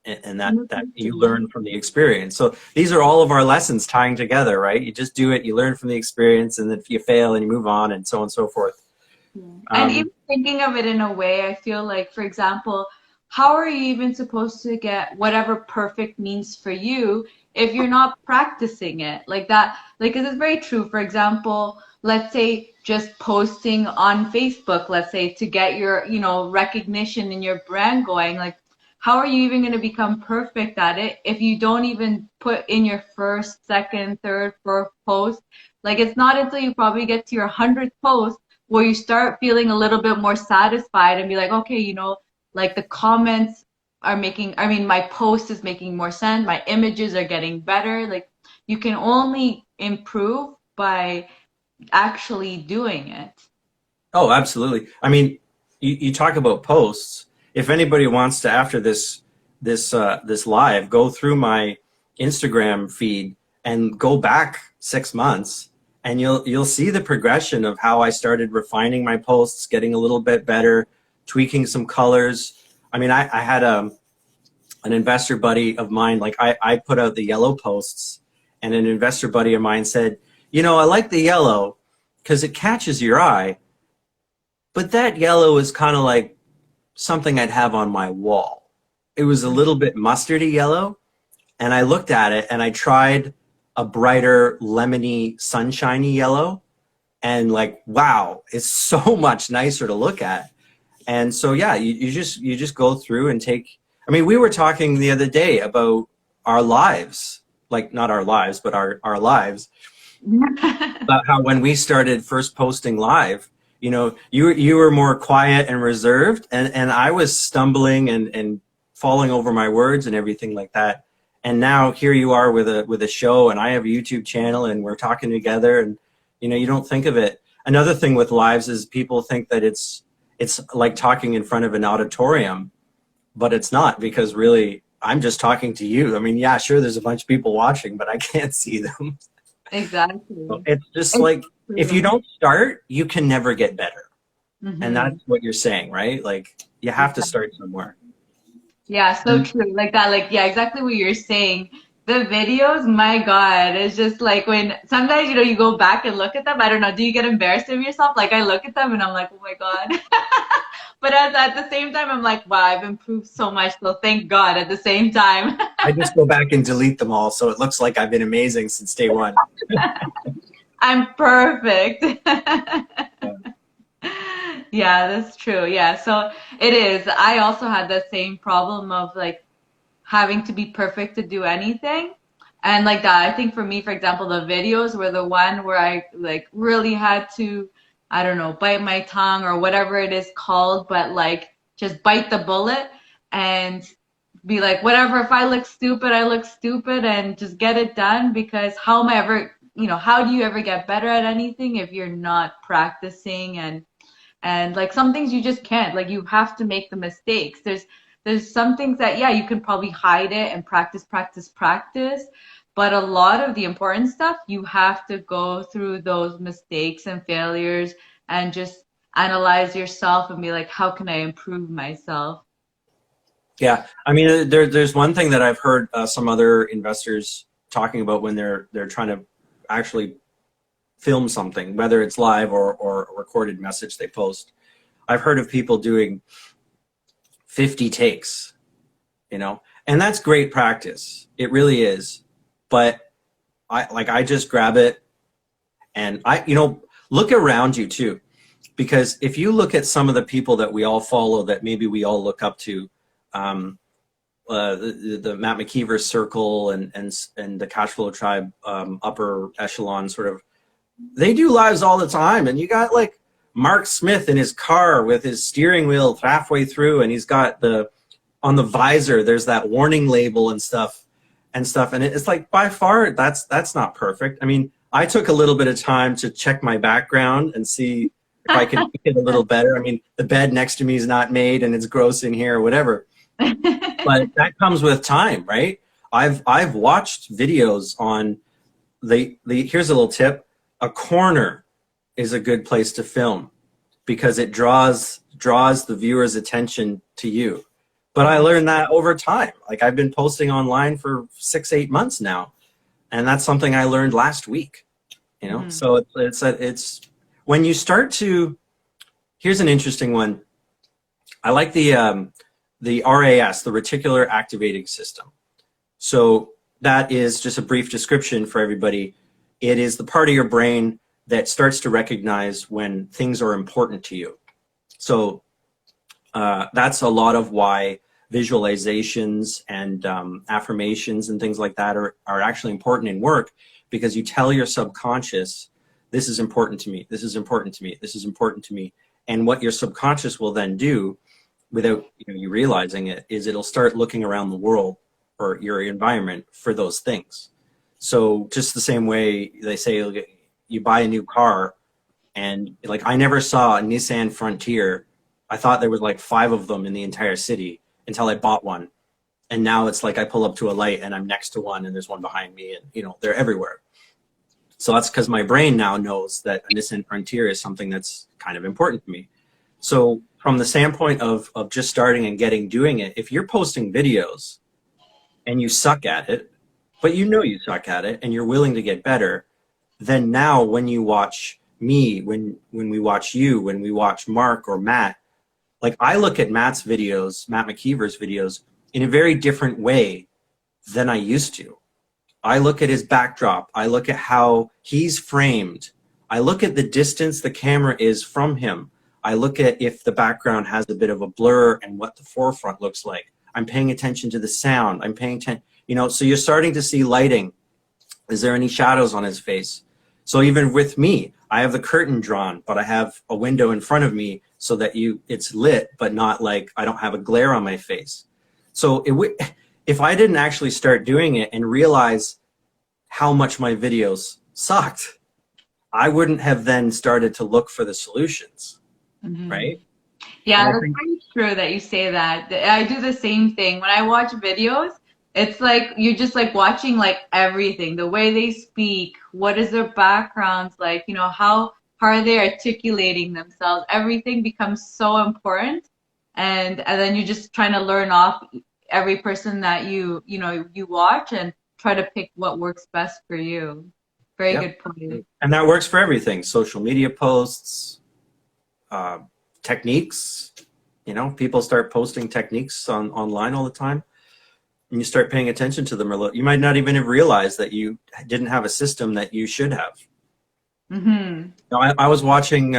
and that you learn from the experience. So these are all of our lessons tying together, right? You just do it, you learn from the experience, and then if you fail, and you move on, and so on and so forth. And even thinking of it in a way, I feel like, for example, how are you even supposed to get whatever perfect means for you if you're not practicing it? Like that, like, 'cause it's very true. For example, let's say just posting on Facebook, let's say to get your, recognition and your brand going, like, how are you even going to become perfect at it if you don't even put in your first, second, third, fourth post? Like, it's not until you probably get to your 100th post where you start feeling a little bit more satisfied and be like, okay, like the comments are making, I mean, my post is making more sense, my images are getting better. Like, you can only improve by actually doing it. Oh, absolutely. I mean, you talk about posts. If anybody wants to, after this live, go through my Instagram feed and go back 6 months, and you'll see the progression of how I started refining my posts, getting a little bit better, tweaking some colors. I mean, I had an investor buddy of mine, like I put out the yellow posts, and an investor buddy of mine said, I like the yellow because it catches your eye, but that yellow is kind of like something I'd have on my wall. It was a little bit mustardy yellow, and I looked at it and I tried a brighter lemony sunshiny yellow, and like, wow, it's so much nicer to look at. And so yeah, you just go through and take. I mean, we were talking the other day about our lives, like not our lives, but our lives, about how when we started first posting live, you were more quiet and reserved, and I was stumbling and falling over my words and everything like that. And now here you are with a show, and I have a YouTube channel, and we're talking together, and you don't think of it. Another thing with lives is people think that it's like talking in front of an auditorium, but it's not, because really I'm just talking to you. I mean, yeah, sure, there's a bunch of people watching, but I can't see them. So Exactly. it's just It's like, if you true. don't start, you can never get better. And Mm-hmm. that's what you're saying, right? Like, you have to start somewhere. Yeah, so true. Like that, like, yeah, exactly what you're saying. The videos, my God, it's just like when sometimes, you go back and look at them. I don't know, do you get embarrassed of yourself? Like I look at them and I'm like, oh my God. But at the same time, I'm like, wow, I've improved so much. So thank God at the same time. I just go back and delete them all, so it looks like I've been amazing since day one. I'm perfect. Yeah. Yeah, that's true. Yeah, so it is. I also had the same problem of like having to be perfect to do anything. And like that, I think for me, for example, the videos were the one where I like really had to, I don't know, bite my tongue or whatever it is called, but like just bite the bullet and be like, whatever, if I look stupid, I look stupid and just get it done, because how am I ever, how do you ever get better at anything if you're not practicing? And like some things you just can't, like you have to make the mistakes. There's some things that, yeah, you can probably hide it and practice, practice, practice, but a lot of the important stuff you have to go through those mistakes and failures and just analyze yourself and be like, how can I improve myself? Yeah, I mean, there's one thing that I've heard some other investors talking about when they're trying to actually film something, whether it's live or a recorded message they post. I've heard of people doing 50 takes, and that's great practice. It really is. But I just grab it, and look around you too, because if you look at some of the people that we all follow, that maybe we all look up to, um, the Matt McKeever circle and the Cash Flow Tribe, upper echelon sort of, they do lives all the time, and you got like Mark Smith in his car with his steering wheel halfway through, and he's got on the visor there's that warning label and stuff, and it's like, by far, that's not perfect. I mean, I took a little bit of time to check my background and see if I could make it a little better. I mean, the bed next to me is not made and it's gross in here or whatever, but that comes with time, right? I've watched videos on the here's a little tip: a corner is a good place to film, because it draws the viewer's attention to you. But I learned that over time. Like, I've been posting online for 6-8 months now, and that's something I learned last week. Mhm. So it's when you start to. Here's an interesting one. I like the RAS, the Reticular Activating System. So that is just a brief description for everybody. It is the part of your brain that starts to recognize when things are important to you. So that's a lot of why visualizations and affirmations and things like that are actually important in work, because you tell your subconscious, this is important to me, this is important to me, this is important to me. And what your subconscious will then do, without you realizing it, is it'll start looking around the world or your environment for those things. So just the same way they say you buy a new car, and like I never saw a Nissan Frontier. I thought there was like 5 of them in the entire city until I bought one. And now it's like I pull up to a light and I'm next to one and there's one behind me, and they're everywhere. So that's because my brain now knows that a Nissan Frontier is something that's kind of important to me. So from the standpoint of just starting and doing it, if you're posting videos and you suck at it, but you suck at it and you're willing to get better, then now when you watch me, when we watch you, when we watch Mark or Matt, like I look at Matt McKeever's videos in a very different way than I used to. I look at his backdrop. I look at how he's framed. I look at the distance the camera is from him. I look at if the background has a bit of a blur and what the forefront looks like. I'm paying attention to the sound. I'm paying attention, so you're starting to see lighting. Is there any shadows on his face? So even with me, I have the curtain drawn, but I have a window in front of me so that it's lit, but not like I don't have a glare on my face. So if I didn't actually start doing it and realize how much my videos sucked, I wouldn't have then started to look for the solutions, right? Yeah, that's very true that you say that. I do the same thing. When I watch videos, it's like you're just like watching like everything, the way they speak, what is their backgrounds like, how are they articulating themselves? Everything becomes so important. And then you're just trying to learn off every person that you watch and try to pick what works best for you. Very Yep. good point. And that works for everything. Social media posts, techniques, people start posting techniques online all the time, and you start paying attention to them a little. You might not even have realized that you didn't have a system that you should have. I was watching,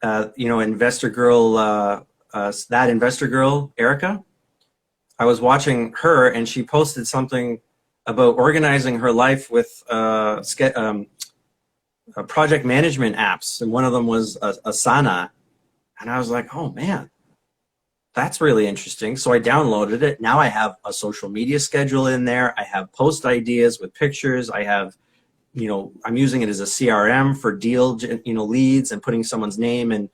Investor Girl, that Investor Girl, Erica. I was watching her, and she posted something about organizing her life with project management apps, and one of them was Asana, and I was like, oh man, that's really interesting. So I downloaded it. Now I have a social media schedule in there. I have post ideas with pictures. I have, I'm using it as a CRM for deal, leads and putting someone's name. And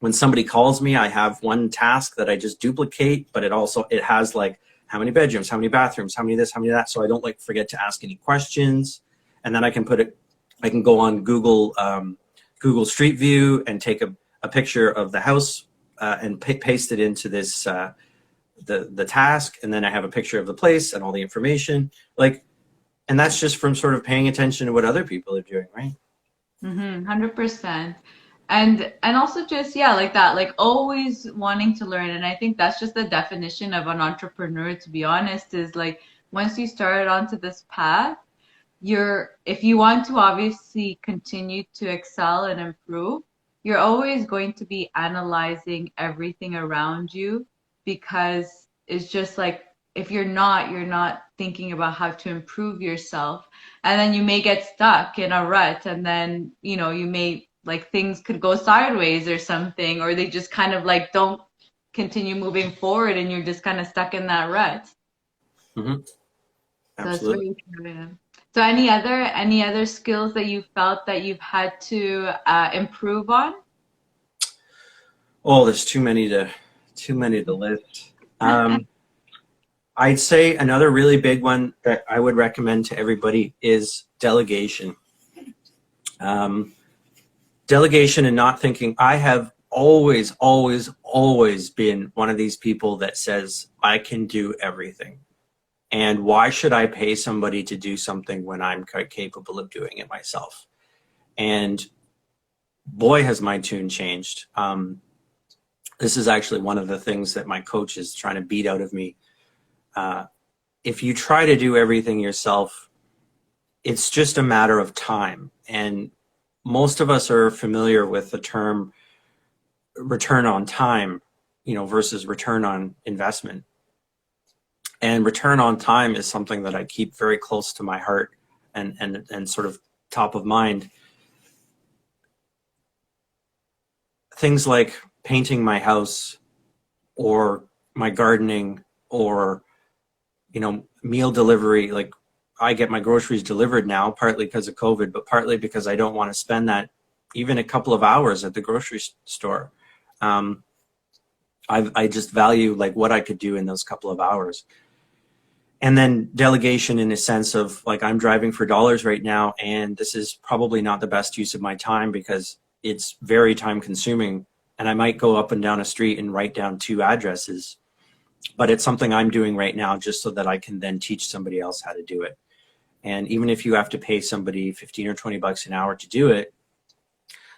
when somebody calls me, I have one task that I just duplicate, but it has like how many bedrooms, how many bathrooms, how many this, how many that. So I don't forget to ask any questions. And then I can go on Google Street View and take a picture of the house and paste it into this the task, and then I have a picture of the place and all the information. And that's just from sort of paying attention to what other people are doing, right? 100%. And also just, yeah, like that, like always wanting to learn. And I think that's just the definition of an entrepreneur, to be honest, is like once you start onto this path, if you want to obviously continue to excel and improve, you're always going to be analyzing everything around you, because it's just like if you're not thinking about how to improve yourself, and then you may get stuck in a rut, and then you may like things could go sideways or something, or they just kind of like don't continue moving forward, and you're just kind of stuck in that rut. Mm-hmm. So it's Absolutely. really true. So any other skills that you felt that you've had to improve on? Oh, there's too many to list. I'd say another really big one that I would recommend to everybody is delegation. Delegation and not thinking. I have always, always, always been one of these people that says, I can do everything. And why should I pay somebody to do something when I'm capable of doing it myself? And boy, has my tune changed. This is actually one of the things that my coach is trying to beat out of me. Uh, if you try to do everything yourself, it's just a matter of time. And most of us are familiar with the term return on time, versus return on investment. And return on time is something that I keep very close to my heart and sort of top of mind. Things like painting my house or my gardening or, meal delivery. Like, I get my groceries delivered now, partly because of COVID, but partly because I don't want to spend that even a couple of hours at the grocery store. Um, I just value like what I could do in those couple of hours. And then delegation, in a sense of like, I'm driving for dollars right now, and this is probably not the best use of my time because it's very time consuming. And I might go up and down a street and write down 2 addresses, but it's something I'm doing right now just so that I can then teach somebody else how to do it. And even if you have to pay somebody 15 or 20 bucks an hour to do it,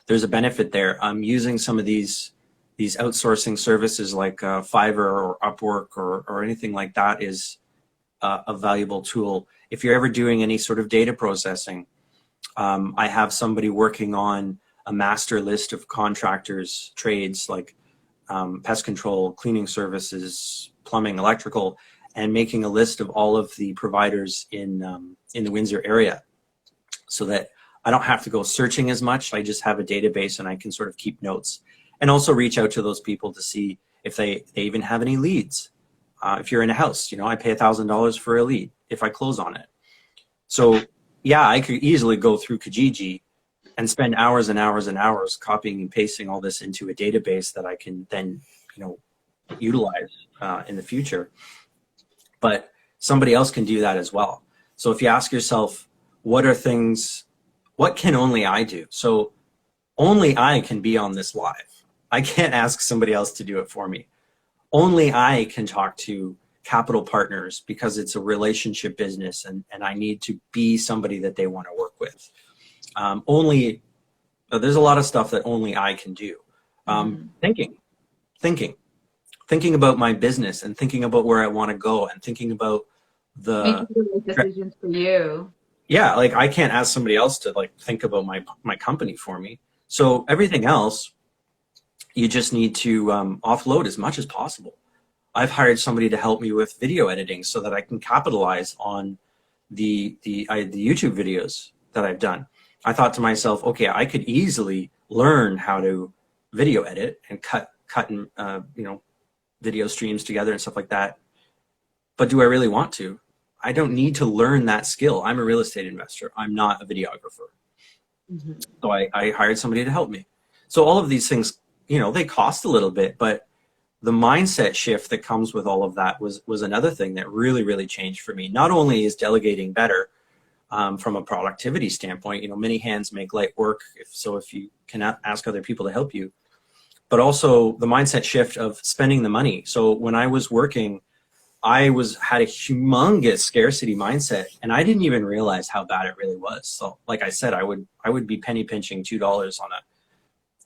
there's a benefit there. I'm using some of these outsourcing services like Fiverr or Upwork or anything like that is a valuable tool. If you're ever doing any sort of data processing, I have somebody working on a master list of contractors, trades like pest control, cleaning services, plumbing, electrical, and making a list of all of the providers in the Windsor area, so that I don't have to go searching as much. I just have a database and I can sort of keep notes, and also reach out to those people to see if they even have any leads. If you're in a house, I pay $1,000 for a lead if I close on it. So yeah, I could easily go through Kijiji and spend hours and hours and hours copying and pasting all this into a database that I can then, utilize in the future. But somebody else can do that as well. So if you ask yourself, what can only I do? So only I can be on this live. I can't ask somebody else to do it for me. Only I can talk to capital partners because it's a relationship business, and I need to be somebody that they want to work with. There's a lot of stuff that only I can do. Thinking about my business and thinking about where I want to go and thinking about Making the right decisions for you. yeah, like I can't ask somebody else to like think about my company for me. So everything else, you just need to offload as much as possible. I've hired somebody to help me with video editing so that I can capitalize on the YouTube videos that I've done. I thought to myself, okay, I could easily learn how to video edit and cut video streams together and stuff like that. But do I really want to? I don't need to learn that skill. I'm a real estate investor. I'm not a videographer. Mm-hmm. So I hired somebody to help me. So all of these things, they cost a little bit, but the mindset shift that comes with all of that was another thing that really, really changed for me. Not only is delegating better from a productivity standpoint, many hands make light work. If you can ask other people to help you, but also the mindset shift of spending the money. So when I was working, I had a humongous scarcity mindset, and I didn't even realize how bad it really was. So like I said, I would be penny pinching $2 on a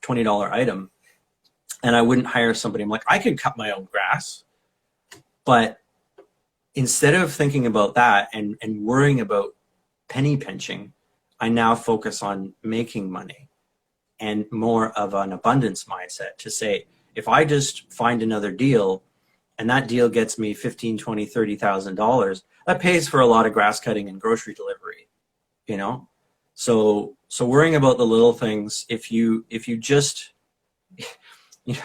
$20 item, and I wouldn't hire somebody. I'm like, I could cut my own grass. But instead of thinking about that and worrying about penny pinching, I now focus on making money and more of an abundance mindset to say, if I just find another deal and that deal gets me $15,000, $20,000, $30,000, that pays for a lot of grass cutting and grocery delivery, So worrying about the little things, if you just,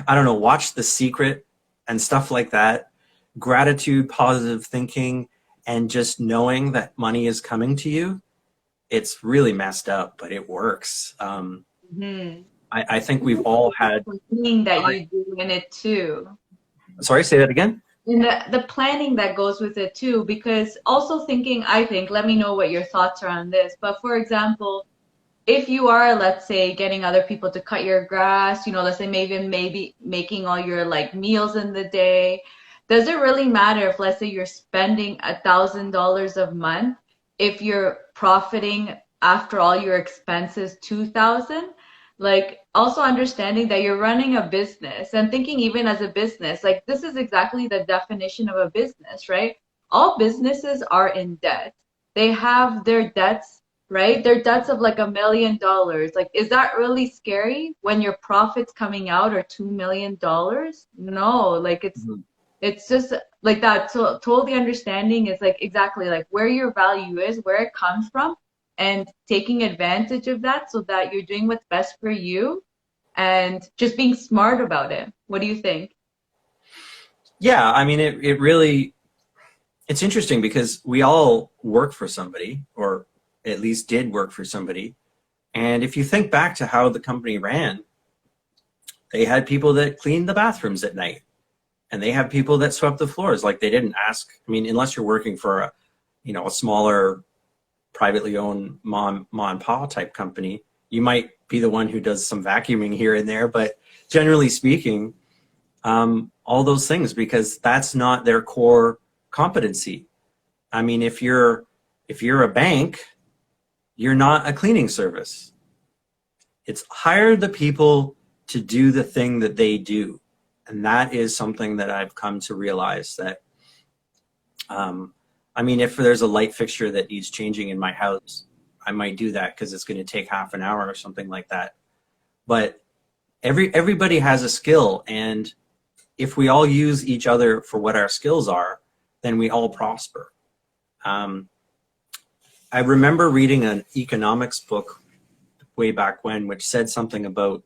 I don't know, watch The Secret and stuff like that, gratitude, positive thinking, and just knowing that money is coming to you, it's really messed up, but it works. Mm-hmm. I think we've all had Planning that you do in it too. Sorry, say that again. And the planning that goes with it too, because also thinking, I think, let me know what your thoughts are on this. But for example, if you are, let's say, getting other people to cut your grass, let's say maybe making all your like meals in the day, does it really matter if, let's say, you're spending $1,000 a month if you're profiting after all your expenses 2,000? Like also understanding that you're running a business and thinking even as a business, like this is exactly the definition of a business, right? All businesses are in debt. They have their debts, right? Their debts of like $1 million. Like, is that really scary when your profits coming out are $2 million? No, like Mhm. it's just like that. So totally understanding is like exactly like where your value is, where it comes from, and taking advantage of that so that you're doing what's best for you and just being smart about it. What do you think? Yeah, I mean, it really, it's interesting because we all work for somebody, or at least did work for somebody. And if you think back to how the company ran, they had people that cleaned the bathrooms at night, and they have people that swept the floors. Like, they didn't ask. I mean, unless you're working for a, a smaller privately owned mom and pop type company, you might be the one who does some vacuuming here and there. But generally speaking, all those things, because that's not their core competency. I mean, if you're a bank, you're not a cleaning service. It's hire the people to do the thing that they do. And that is something that I've come to realize that, I mean, if there's a light fixture that needs changing in my house, I might do that because it's going to take half an hour or something like that. But everybody has a skill, and if we all use each other for what our skills are, then we all prosper. Um, I remember reading an economics book way back when, which said something about,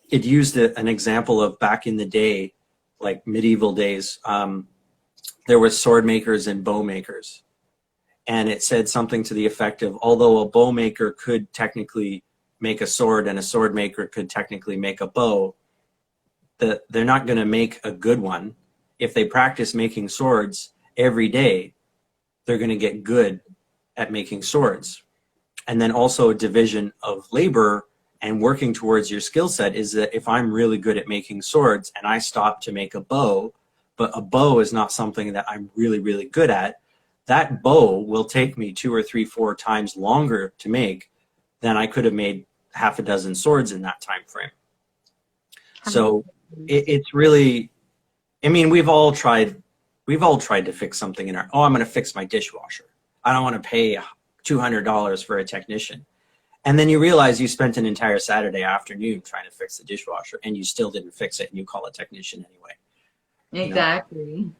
it used an example of back in the day, like medieval days. There were sword makers and bow makers. And it said something to the effect of, although a bow maker could technically make a sword and a sword maker could technically make a bow, they're not going to make a good one. If they practice making swords every day, they're going to get good at making swords. And then also a division of labor and working towards your skill set is that if I'm really good at making swords and I stop to make a bow, but a bow is not something that I'm really, really good at, that bow will take me 2 or 3, 4 times longer to make than I could have made half a dozen swords in that time frame. So it's really, I mean, we've all tried to fix something in our, oh, I'm going to fix my dishwasher. I don't want to pay $200 for a technician. And then you realize you spent an entire Saturday afternoon trying to fix the dishwasher and you still didn't fix it, and you call a technician anyway. You know? Exactly.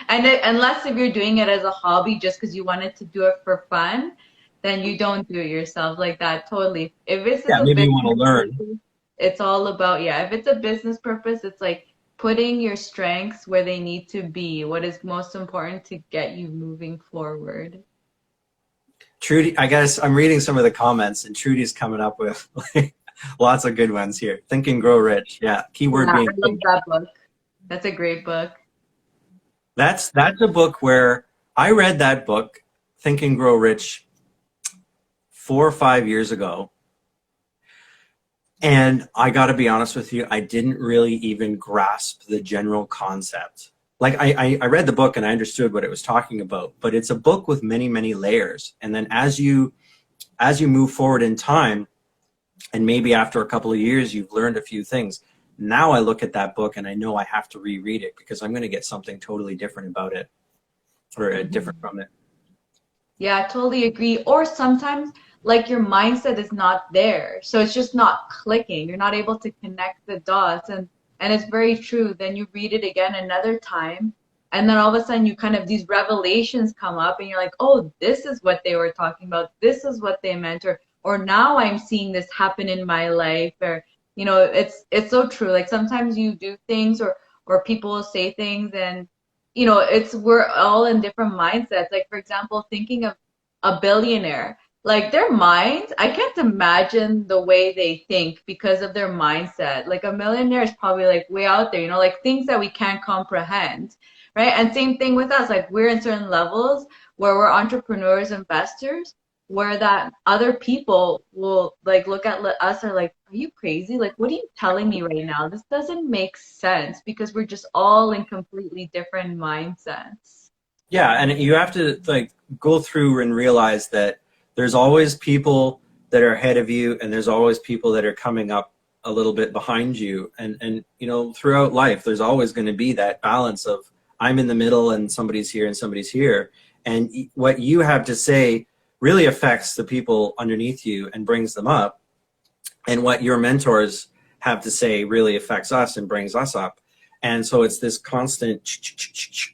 And unless if you're doing it as a hobby just because you wanted to do it for fun, then you don't do it yourself like that. Totally. If this is Yeah, a maybe you want to business learn. purpose, it's all about, yeah, if it's a business purpose, it's like putting your strengths where they need to be, what is most important to get you moving forward. Trudy, I guess I'm reading some of the comments, and Trudy's coming up with like, lots of good ones here. Think and Grow Rich. Yeah, keyword Yeah, I being love think. that book. That's a great book. That's a book where I read that book, Think and Grow Rich, 4 or 5 years ago. And I got to be honest with you, I didn't really even grasp the general concept. Like, I read the book and I understood what it was talking about, but it's a book with many, many layers. And then as you move forward in time, and maybe after a couple of years, you've learned a few things. Now I look at that book and I know I have to reread it because I'm going to get something totally different about it, or different Mhm. from it. Yeah, I totally agree. Or sometimes, like, your mindset is not there. So it's just not clicking. You're not able to connect the dots. And it's very true. Then you read it again another time, and then all of a sudden you kind of these revelations come up and you're like, oh, this is what they were talking about. This is what they meant, or now I'm seeing this happen in my life. Or, it's so true. Like sometimes you do things or people will say things and it's we're all in different mindsets. Like for example, thinking of a billionaire, like their minds, I can't imagine the way they think because of their mindset. Like a millionaire is probably like way out there, like things that we can't comprehend, right? And same thing with us, like we're in certain levels where we're entrepreneurs, investors, where that other people will like look at us are like, are you crazy? Like, what are you telling me right now? This doesn't make sense because we're just all in completely different mindsets. Yeah, and you have to like go through and realize that there's always people that are ahead of you, and there's always people that are coming up a little bit behind you. And you know, throughout life, there's always going to be that balance of I'm in the middle and somebody's here and somebody's here. And what you have to say really affects the people underneath you and brings them up. And what your mentors have to say really affects us and brings us up. And so it's this constant,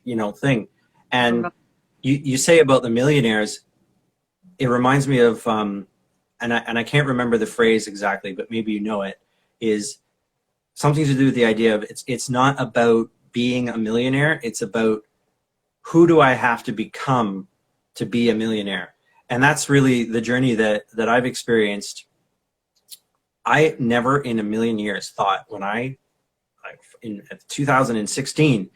you know, thing. And you say about the millionaires, it reminds me of, and I can't remember the phrase exactly, but maybe you know it, is something to do with the idea of it's not about being a millionaire. It's about who do I have to become to be a millionaire? And that's really the journey that I've experienced. I never in a million years thought when in 2016,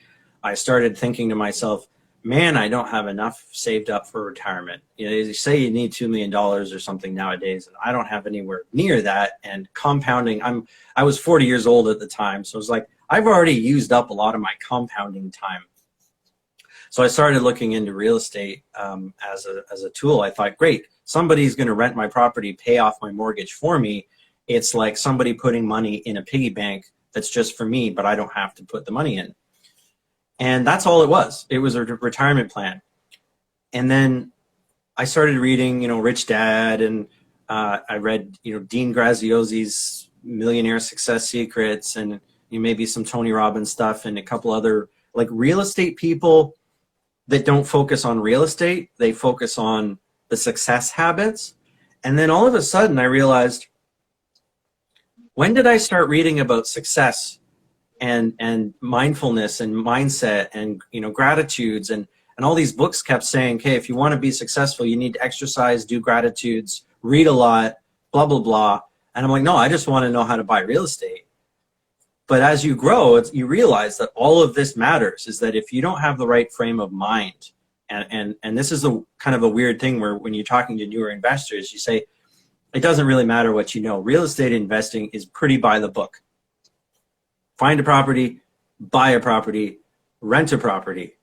I started thinking to myself, man, I don't have enough saved up for retirement. You know, you say you need $2 million or something nowadays, and I don't have anywhere near that. And compounding, I was 40 years old at the time. So it was like, I've already used up a lot of my compounding time. So I started looking into real estate as a tool. I thought, great, somebody's going to rent my property, pay off my mortgage for me. It's like somebody putting money in a piggy bank that's just for me, but I don't have to put the money in. And that's all it was. It was a retirement plan. And then I started reading, you know, Rich Dad, and I read, you know, Dean Graziosi's Millionaire Success Secrets, and maybe some Tony Robbins stuff, and a couple other like real estate people that don't focus on real estate. They focus on the success habits. And then all of a sudden I realized, when did I start reading about success and mindfulness and mindset and, you know, gratitudes, and all these books kept saying, okay, if you want to be successful, you need to exercise, do gratitudes, read a lot, blah, blah, blah. And I'm like, no, I just want to know how to buy real estate. But as you grow, you realize that all of this matters, is that if you don't have the right frame of mind, and this is the kind of a weird thing where when you're talking to newer investors, you say, it doesn't really matter what you know. Real estate investing is pretty by the book. Find a property, buy a property, rent a property.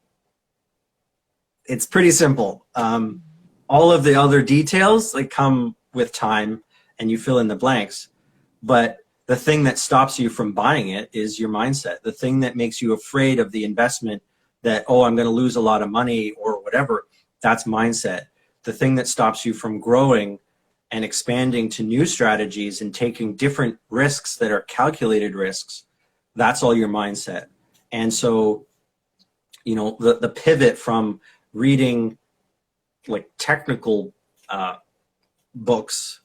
It's pretty simple. All of the other details, like, come with time and you fill in the blanks. But the thing that stops you from buying it is your mindset. The thing that makes you afraid of the investment, that, oh, I'm going to lose a lot of money or whatever, that's mindset. The thing that stops you from growing and expanding to new strategies and taking different risks that are calculated risks, that's all your mindset. And so, you know, the pivot from reading like technical books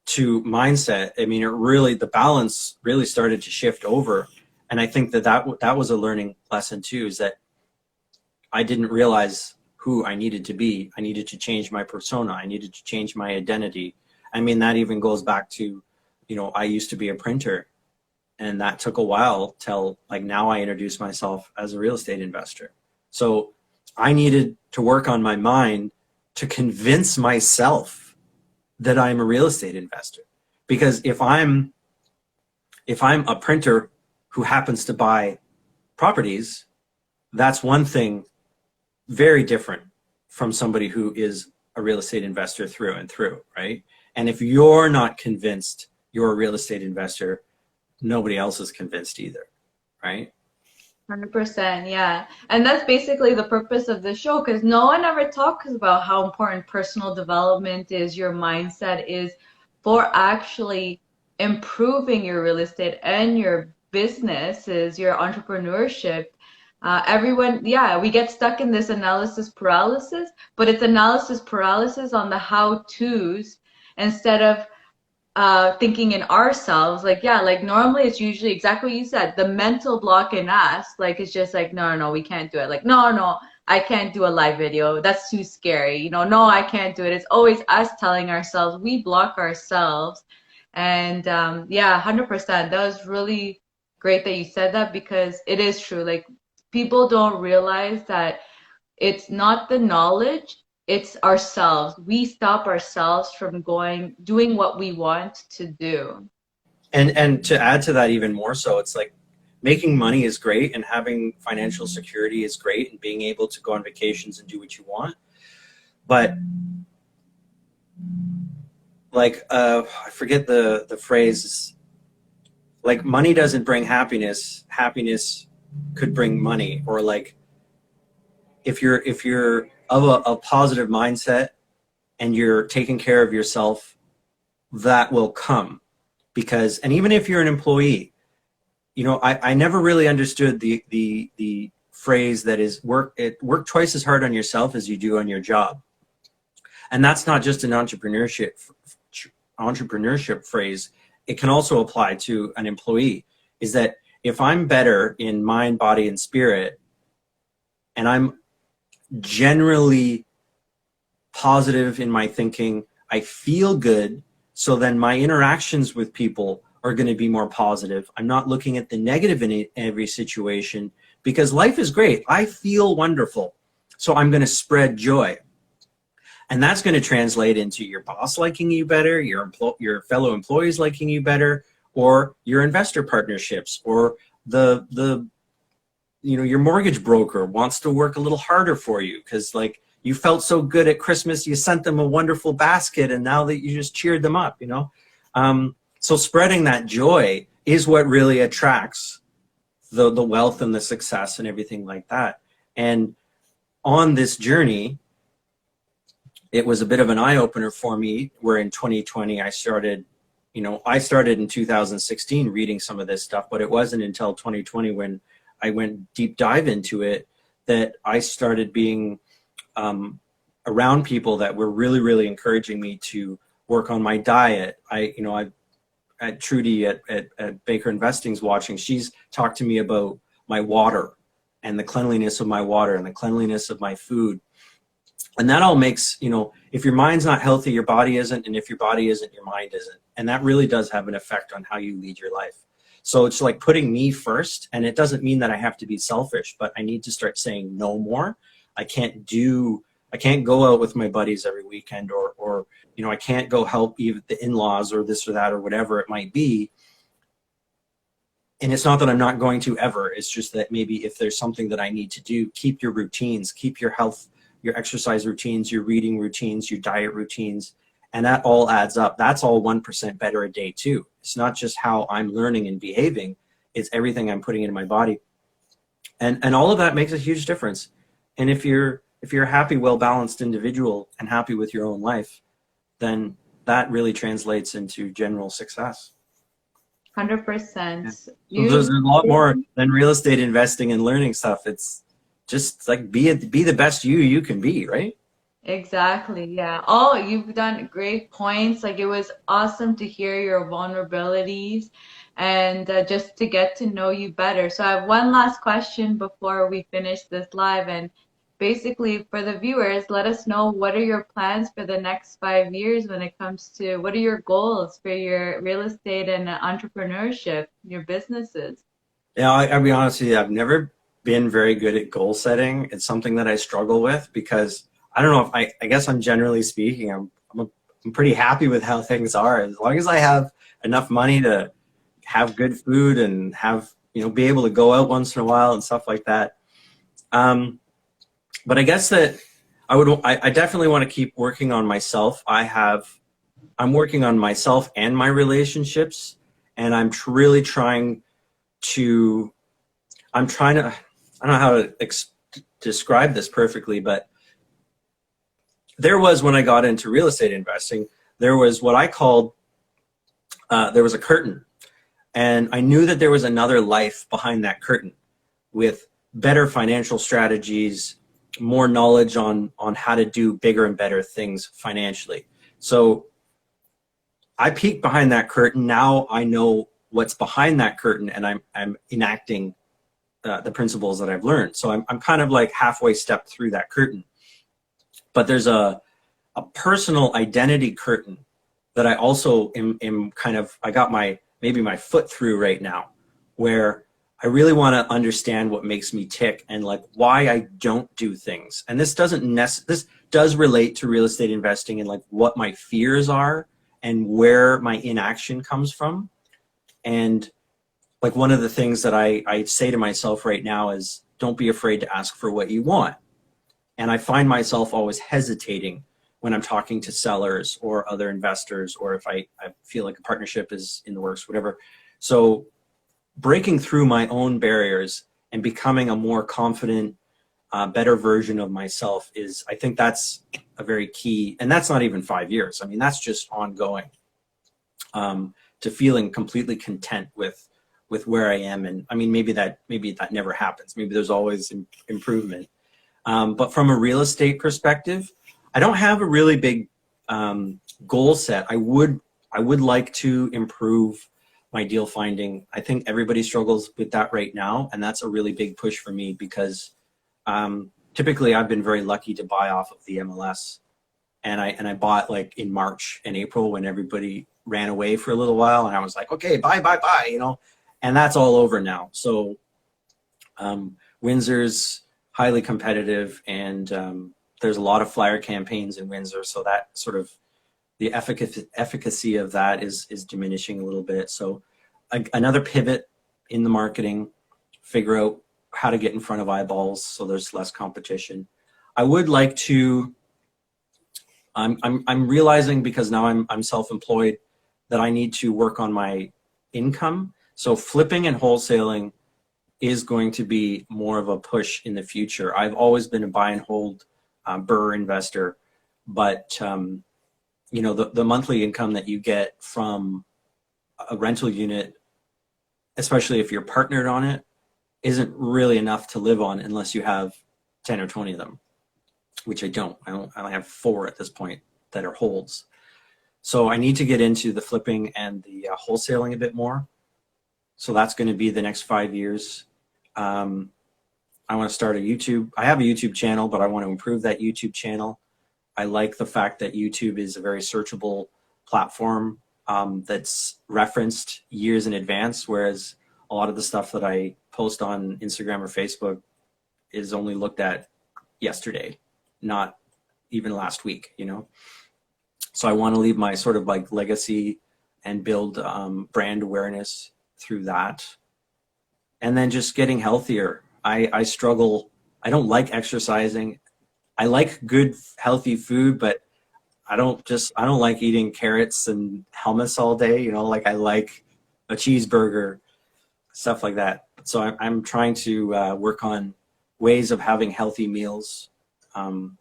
to mindset, I mean, the balance really started to shift over. And I think that was a learning lesson too, is that I didn't realize who I needed to be. I needed to change my persona. I needed to change my identity. I mean, that even goes back to, you know, I used to be a printer, and that took a while till, like, now I introduce myself as a real estate investor. So I needed to work on my mind to convince myself that I'm a real estate investor. Because if I'm a printer who happens to buy properties, that's one thing very different from somebody who is a real estate investor through and through, right? And if you're not convinced you're a real estate investor, nobody else is convinced either, right? 100%, yeah. And that's basically the purpose of the show, because no one ever talks about how important personal development is, your mindset is, for actually improving your real estate and your businesses, your entrepreneurship. Everyone, yeah, we get stuck in this analysis paralysis, but it's analysis paralysis on the how-tos instead of thinking in ourselves. Like, yeah, like normally it's usually exactly what you said, the mental block in us, like, it's just like, no, no, no, we can't do it. Like, no, no, I can't do a live video, that's too scary, you know, no, I can't do it. It's always us telling ourselves, we block ourselves. And yeah, 100%, that was really great that you said that, because it is true. Like, people don't realize that it's not the knowledge, it's ourselves. We stop ourselves from doing what we want to do. And to add to that even more so, it's like, making money is great, and having financial security is great, and being able to go on vacations and do what you want. But like I forget the phrase, like money doesn't bring happiness, happiness could bring money. Or like if you're of a positive mindset and you're taking care of yourself, that will come. Because, and even if you're an employee, I never really understood the phrase that is work twice as hard on yourself as you do on your job. And that's not just an entrepreneurship phrase. It can also apply to an employee. Is that if I'm better in mind, body, and spirit, and I'm generally positive in my thinking, I feel good, so then my interactions with people are going to be more positive. I'm not looking at the negative in every situation, because life is great. I feel wonderful. So I'm going to spread joy. And that's going to translate into your boss liking you better, your fellow employees liking you better, or your investor partnerships, or the your mortgage broker wants to work a little harder for you because like you felt so good at Christmas, you sent them a wonderful basket, and now that you just cheered them up. So spreading that joy is what really attracts the wealth and the success and everything like that. And on this journey, it was a bit of an eye-opener for me, where in 2020 I started in 2016 reading some of this stuff, but it wasn't until 2020 when I went deep dive into it that I started being around people that were really, really encouraging me to work on my diet. I at Trudy at Baker Investing's watching, she's talked to me about my water and the cleanliness of my water and the cleanliness of my food. And that all makes, if your mind's not healthy, your body isn't. And if your body isn't, your mind isn't. And that really does have an effect on how you lead your life. So it's like putting me first. And it doesn't mean that I have to be selfish, but I need to start saying no more. I can't go out with my buddies every weekend, or I can't go help even the in-laws or this or that or whatever it might be. And it's not that I'm not going to ever. It's just that maybe if there's something that I need to do, keep your routines, keep your health, your exercise routines, your reading routines, your diet routines, and that all adds up. That's all 1% better a day too. It's not just how I'm learning and behaving, it's everything I'm putting into my body. And all of that makes a huge difference. And if you're a happy, well-balanced individual and happy with your own life, then that really translates into general success. 100%. So there's a lot more than real estate investing and learning stuff. It's just like be the best you can be, right? Exactly. Yeah. Oh, you've done great points. Like it was awesome to hear your vulnerabilities and just to get to know you better. So I have one last question before we finish this live. And basically, for the viewers, let us know, what are your plans for the next 5 years when it comes to what are your goals for your real estate and entrepreneurship, your businesses? Yeah, I'll be honest with you. I've never been very good at goal setting. It's something that I struggle with because I don't know if I guess I'm generally speaking, I'm pretty happy with how things are. As long as I have enough money to have good food and have, be able to go out once in a while and stuff like that. But I guess that I definitely want to keep working on myself. I'm working on myself and my relationships, and I'm really trying to, I don't know how to describe this perfectly, but there was, when I got into real estate investing, there was what I called, there was a curtain. And I knew that there was another life behind that curtain with better financial strategies, more knowledge on how to do bigger and better things financially. So I peeked behind that curtain. Now I know what's behind that curtain, and I'm enacting the principles that I've learned. So I'm kind of like halfway stepped through that curtain. But there's a personal identity curtain that I also am kind of, I got maybe my foot through right now, where I really want to understand what makes me tick and like why I don't do things. And this does relate to real estate investing and like what my fears are and where my inaction comes from. And like one of the things that I say to myself right now is, don't be afraid to ask for what you want. And I find myself always hesitating when I'm talking to sellers or other investors, or if I feel like a partnership is in the works, whatever. So breaking through my own barriers and becoming a more confident, better version of myself is, I think that's a very key, and that's not even 5 years. I mean, that's just ongoing, to feeling completely content with where I am. And I mean, maybe that never happens. Maybe there's always improvement. But from a real estate perspective, I don't have a really big goal set. I would like to improve my deal finding. I think everybody struggles with that right now, and that's a really big push for me because typically I've been very lucky to buy off of the MLS, and I bought like in March and April when everybody ran away for a little while, and I was like, okay, buy, and that's all over now. So Windsor's highly competitive, and there's a lot of flyer campaigns in Windsor, so that sort of the efficacy of that is diminishing a little bit. So another pivot in the marketing, figure out how to get in front of eyeballs so there's less competition. I would like to, I'm realizing, because now I'm self-employed, that I need to work on my income. So flipping and wholesaling is going to be more of a push in the future. I've always been a buy and hold burr investor, but the monthly income that you get from a rental unit, especially if you're partnered on it, isn't really enough to live on unless you have 10 or 20 of them, which I don't. I have 4 at this point that are holds. So I need to get into the flipping and the wholesaling a bit more. So that's going to be the next 5 years. I want to start a YouTube. I have a YouTube channel, but I want to improve that YouTube channel. I like the fact that YouTube is a very searchable platform that's referenced years in advance, whereas a lot of the stuff that I post on Instagram or Facebook is only looked at yesterday, not even last week. So I want to leave my sort of like legacy and build brand awareness through that. And then just getting healthier. I struggle. I don't like exercising. I like good, healthy food, but I don't like eating carrots and hummus all day. Like I like a cheeseburger, stuff like that. So I'm trying to work on ways of having healthy meals. And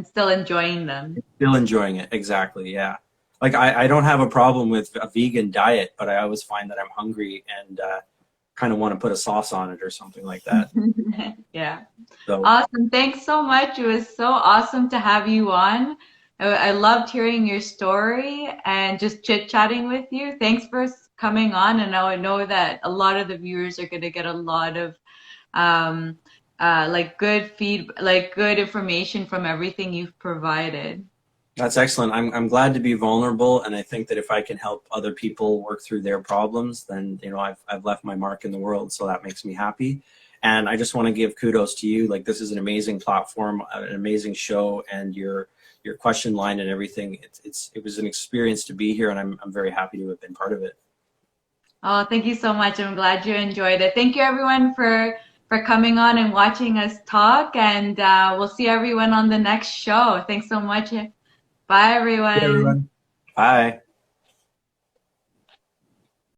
still enjoying them. Still enjoying it, exactly, yeah. Like I don't have a problem with a vegan diet, but I always find that I'm hungry and kind of want to put a sauce on it or something like that. Yeah. So Awesome. Thanks so much. It was so awesome to have you on. I loved hearing your story and just chit-chatting with you. Thanks for coming on. And now I know that a lot of the viewers are going to get a lot of um, like good information from everything you've provided. that's excellent. I'm glad to be vulnerable, and I think that if I can help other people work through their problems, then I've left my mark in the world. So that makes me happy. And I just want to give kudos to you. Like, this is an amazing platform, an amazing show, and your question line and everything. It was an experience to be here, and I'm very happy to have been part of it. Oh, thank you so much. I'm glad you enjoyed it. Thank you everyone for coming on and watching us talk, and we'll see everyone on the next show. Thanks so much. Bye, Hey, everyone. everyone. Bye.